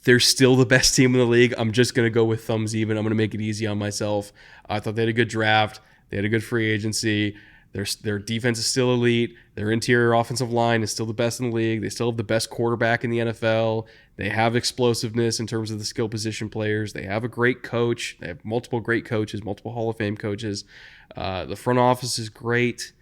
Speaker 1: they're still the best team in the league. I'm just going to go with thumbs even. I'm going to make it easy on myself. I thought they had a good draft. They had a good free agency. Their defense is still elite. Their interior offensive line is still the best in the league. They still have the best quarterback in the NFL. They have explosiveness in terms of the skill position players. They have a great coach. They have multiple great coaches, multiple Hall of Fame coaches. The front office is great.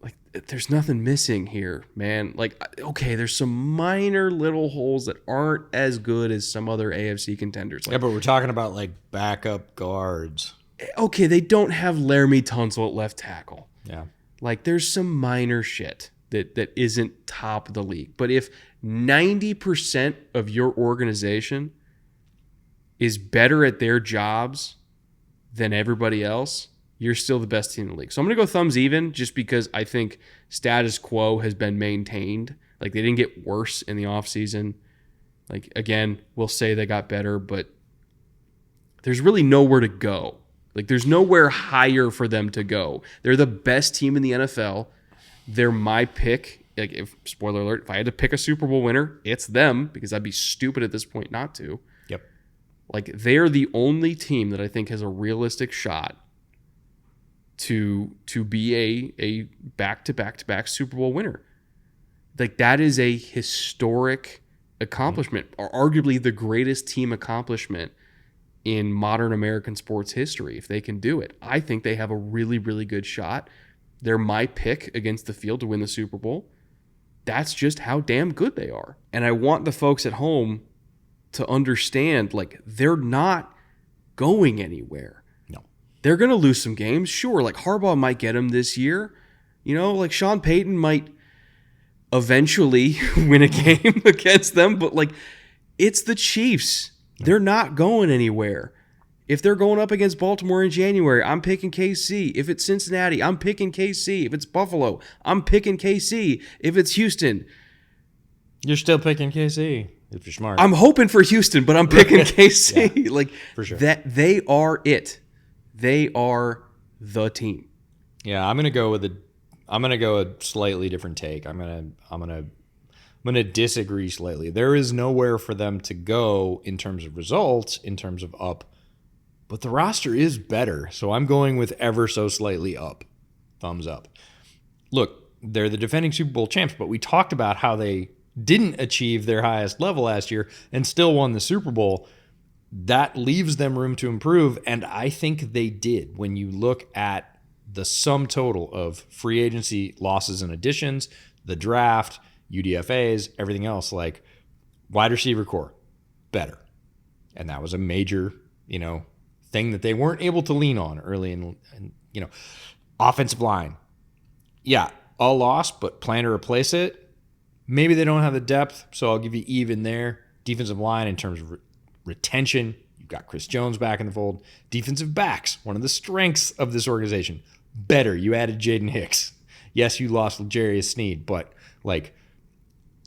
Speaker 1: Like, there's nothing missing here, man. Like, okay, there's some minor little holes that aren't as good as some other AFC contenders. Like,
Speaker 2: Yeah, but we're talking about like backup guards.
Speaker 1: okay, they don't have Laramie Tunsil at left tackle.
Speaker 2: Yeah.
Speaker 1: Like, there's some minor shit that isn't top of the league. But if 90% of your organization is better at their jobs than everybody else, you're still the best team in the league. So I'm going to go thumbs even just because I think status quo has been maintained. Like, they didn't get worse in the offseason. Like, again, we'll say they got better, but there's really nowhere to go. Like, there's nowhere higher for them to go. They're the best team in the NFL. They're my pick. Like, spoiler alert, if I had to pick a Super Bowl winner, it's them, because I'd be stupid at this point not to.
Speaker 2: Yep.
Speaker 1: Like, they're the only team that I think has a realistic shot to be a back-to-back-to-back Super Bowl winner. Like, that is a historic accomplishment, or arguably the greatest team accomplishment in modern American sports history, if they can do it. I think they have a really, really good shot. They're my pick against the field to win the Super Bowl. That's just how damn good they are. And I want the folks at home to understand, like, they're not going anywhere.
Speaker 2: No.
Speaker 1: They're going to lose some games. Sure, like, Harbaugh might get them this year. You know, like, Sean Payton might eventually win a game against them, but, like, it's the Chiefs. They're not going anywhere. If they're going up against Baltimore in January, I'm picking KC. If it's Cincinnati, I'm picking KC. If it's Buffalo, I'm picking KC. If it's Houston,
Speaker 2: You're still picking KC if you're smart.
Speaker 1: I'm hoping for Houston, but I'm picking KC.
Speaker 2: Yeah,
Speaker 1: like,
Speaker 2: for sure.
Speaker 1: That they are it. They are the team.
Speaker 2: Yeah, I'm gonna go a slightly different take. I'm gonna disagree slightly. There is nowhere for them to go in terms of results, in terms of up, but the roster is better. So I'm going with ever so slightly up. Thumbs up. Look, they're the defending Super Bowl champs, but we talked about how they didn't achieve their highest level last year and still won the Super Bowl. That leaves them room to improve, and I think they did. When you look at the sum total of free agency losses and additions, the draft, UDFAs, everything else, like wide receiver core, better. And that was a major, thing that they weren't able to lean on early in offensive line. Yeah, a loss, but plan to replace it. Maybe they don't have the depth, so I'll give you even there. Defensive line in terms of retention, you've got Chris Jones back in the fold. Defensive backs, one of the strengths of this organization, better. You added Jaden Hicks. Yes, you lost L'Jarius Sneed, but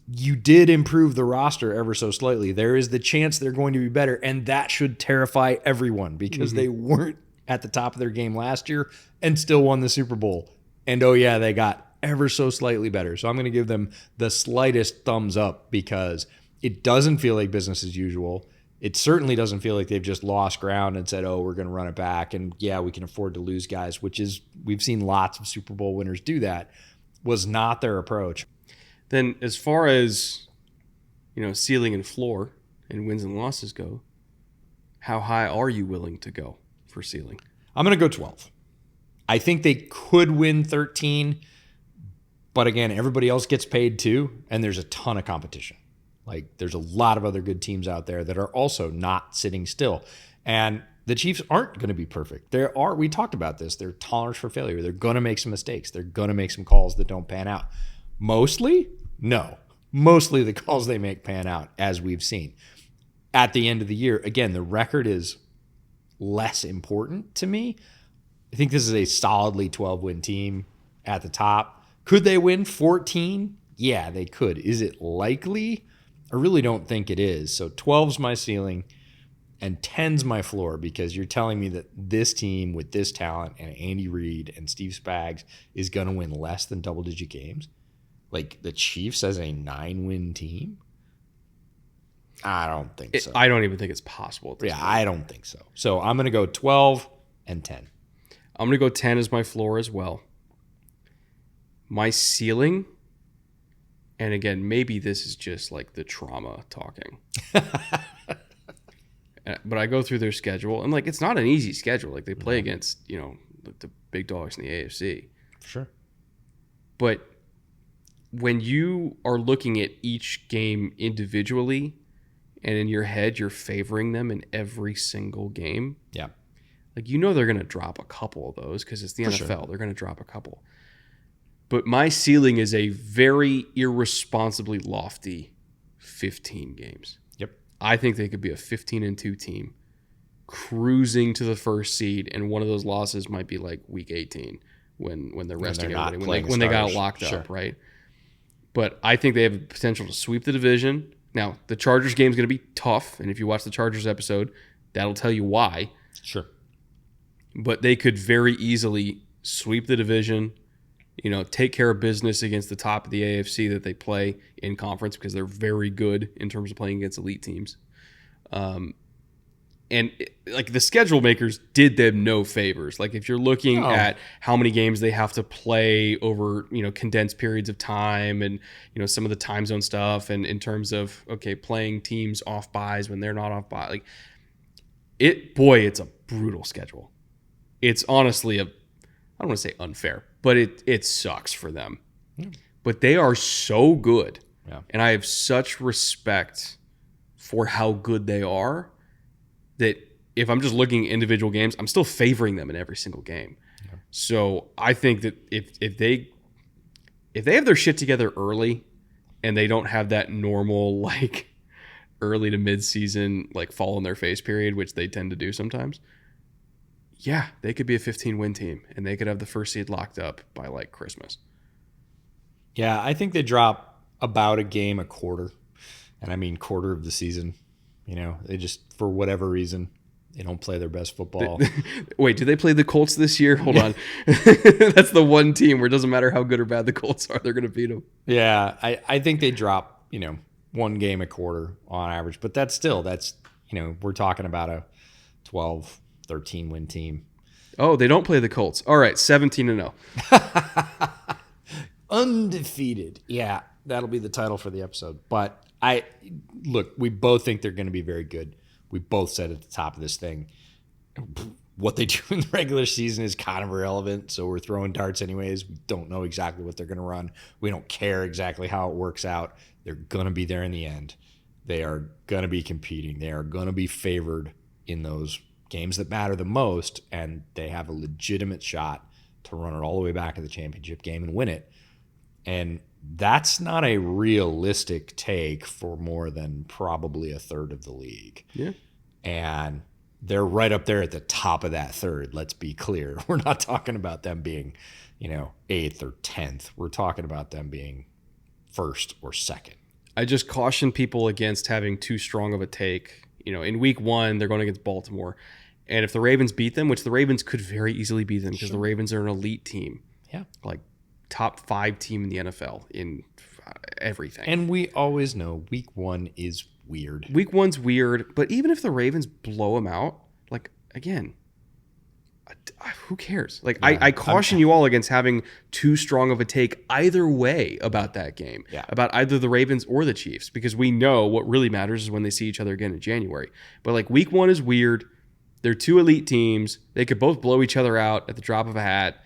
Speaker 2: you did improve the roster ever so slightly. There is the chance they're going to be better, and that should terrify everyone because they weren't at the top of their game last year and still won the Super Bowl. And oh yeah, they got ever so slightly better. So I'm going to give them the slightest thumbs up because it doesn't feel like business as usual. It certainly doesn't feel like they've just lost ground and said, oh, we're going to run it back. And yeah, we can afford to lose guys, which is, we've seen lots of Super Bowl winners do that. Was not their approach.
Speaker 1: Then as far as, ceiling and floor and wins and losses go, how high are you willing to go for ceiling?
Speaker 2: I'm going to go 12. I think they could win 13, but again, everybody else gets paid too, and there's a ton of competition. Like, there's a lot of other good teams out there that are also not sitting still. And the Chiefs aren't going to be perfect. We talked about this. They're tolerance for failure. They're going to make some mistakes. They're going to make some calls that don't pan out. Mostly, no. Mostly the calls they make pan out, as we've seen. At the end of the year, again, the record is less important to me. I think this is a solidly 12-win team at the top. Could they win 14? Yeah, they could. Is it likely? I really don't think it is. So 12's my ceiling and 10's my floor, because you're telling me that this team with this talent and Andy Reid and Steve Spags is going to win less than double-digit games? Like the Chiefs as a 9-win team? I don't think so.
Speaker 1: I don't even think it's possible.
Speaker 2: Yeah, I don't think so. So I'm going to go 12 and 10.
Speaker 1: I'm going to go 10 as my floor as well. My ceiling, and again, maybe this is just like the trauma talking. But I go through their schedule, and like it's not an easy schedule. Like they play against, the big dogs in the AFC.
Speaker 2: Sure.
Speaker 1: But when you are looking at each game individually, and in your head you're favoring them in every single game,
Speaker 2: yeah,
Speaker 1: like they're going to drop a couple of those because it's the NFL. Sure. They're going to drop a couple. But my ceiling is a very irresponsibly lofty 15 games.
Speaker 2: Yep.
Speaker 1: I think they could be a 15-2 team cruising to the first seed, and one of those losses might be like week 18 when they're resting everybody, when they got locked up, right? But I think they have the potential to sweep the division. Now, the Chargers game is going to be tough, and if you watch the Chargers episode, that'll tell you why.
Speaker 2: Sure.
Speaker 1: But they could very easily sweep the division, take care of business against the top of the AFC that they play in conference, because they're very good in terms of playing against elite teams. The schedule makers did them no favors. Like if you're looking at how many games they have to play over, condensed periods of time, and, some of the time zone stuff, and in terms of, playing teams off buys when they're not off buy, it's a brutal schedule. It's honestly I don't want to say unfair, but it sucks for them. Yeah. But they are so good.
Speaker 2: Yeah.
Speaker 1: And I have such respect for how good they are that if I'm just looking at individual games, I'm still favoring them in every single game. Yeah. So I think that if they have their shit together early, and they don't have that normal early to mid-season fall on their face period, which they tend to do sometimes, yeah, they could be a 15-win team, and they could have the first seed locked up by Christmas.
Speaker 2: Yeah, I think they drop about a game a quarter, and I mean quarter of the season. They just, for whatever reason, they don't play their best football.
Speaker 1: Wait, do they play the Colts this year? Hold on. That's the one team where it doesn't matter how good or bad the Colts are, they're going to beat them.
Speaker 2: Yeah, I think they drop, one game a quarter on average. But that's we're talking about a 12, 13-win team.
Speaker 1: Oh, they don't play the Colts. All right, 17-0.
Speaker 2: Undefeated. Yeah, that'll be the title for the episode. But we both think they're going to be very good. We both said at the top of this thing, what they do in the regular season is kind of irrelevant. So we're throwing darts anyways. We don't know exactly what they're going to run. We don't care exactly how it works out. They're going to be there in the end. They are going to be competing. They are going to be favored in those games that matter the most. And they have a legitimate shot to run it all the way back to the championship game and win it. And that's not a realistic take for more than probably a third of the league.
Speaker 1: Yeah.
Speaker 2: And they're right up there at the top of that third. Let's be clear. We're not talking about them being, 8th or 10th. We're talking about them being first or second.
Speaker 1: I just caution people against having too strong of a take. In week 1, they're going against Baltimore. And if the Ravens beat them, which the Ravens could very easily beat them because the Ravens are an elite team.
Speaker 2: Yeah.
Speaker 1: Top 5 team in the NFL in everything.
Speaker 2: And we always know week 1 is weird.
Speaker 1: Week 1's weird, but even if the Ravens blow them out, again, who cares? I caution you all against having too strong of a take either way about that game, about either the Ravens or the Chiefs, because we know what really matters is when they see each other again in January. But week 1 is weird. They're two elite teams. They could both blow each other out at the drop of a hat.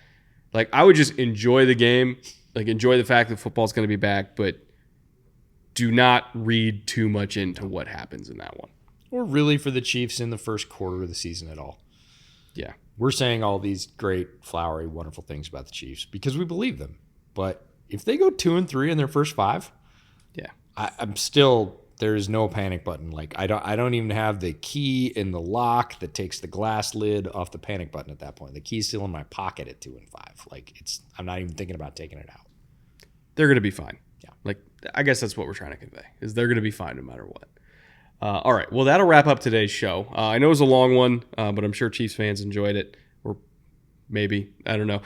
Speaker 1: I would just enjoy the game, enjoy the fact that football's going to be back, but do not read too much into what happens in that one.
Speaker 2: or really for the Chiefs in the first quarter of the season at all.
Speaker 1: Yeah.
Speaker 2: We're saying all these great, flowery, wonderful things about the Chiefs because we believe them. But if they go 2-3 in their first 5,
Speaker 1: Yeah.
Speaker 2: I'm still, there's no panic button. Like I don't even have the key in the lock that takes the glass lid off the panic button at that point. The key's still in my pocket at 2-5. Like I'm not even thinking about taking it out.
Speaker 1: They're going to be fine.
Speaker 2: Yeah.
Speaker 1: Like, I guess that's what we're trying to convey, is they're going to be fine no matter what. All right. Well, that'll wrap up today's show. I know it was a long one, but I'm sure Chiefs fans enjoyed it. Or maybe, I don't know.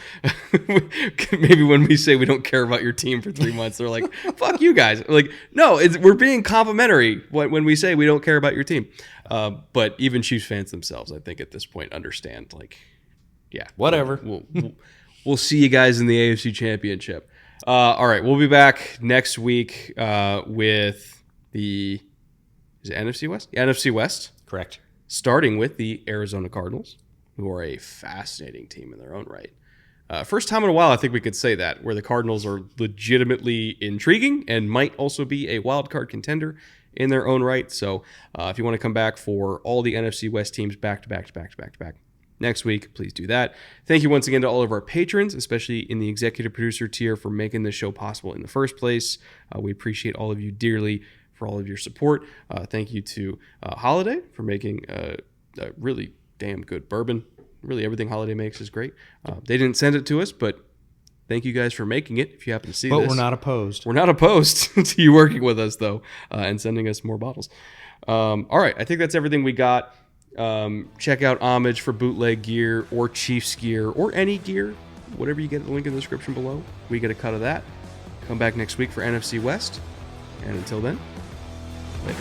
Speaker 1: Maybe when we say we don't care about your team for 3 months, they're like, fuck you guys. Like, no, we're being complimentary when we say we don't care about your team. But even Chiefs fans themselves, I think at this point, understand, like, yeah.
Speaker 2: Whatever.
Speaker 1: We'll see you guys in the AFC Championship. All right. We'll be back next week with the... Is it NFC West? Yeah, NFC West.
Speaker 2: Correct.
Speaker 1: Starting with the Arizona Cardinals, who are a fascinating team in their own right. First time in a while, I think we could say that, where the Cardinals are legitimately intriguing and might also be a wild card contender in their own right. So if you want to come back for all the NFC West teams back to back next week, please do that. Thank you once again to all of our patrons, especially in the executive producer tier, for making this show possible in the first place. We appreciate all of you dearly for all of your support. Thank you to Holiday for making a really damn good bourbon. Really, everything Holiday makes is great. They didn't send it to us, but thank you guys for making it. If you happen to see this,
Speaker 2: But we're not opposed.
Speaker 1: We're not opposed to you working with us, though, and sending us more bottles. All right, I think that's everything we got. Check out Homage for bootleg gear or Chiefs gear or any gear. Whatever you get, the link in the description below. We get a cut of that. Come back next week for NFC West. And until then, later.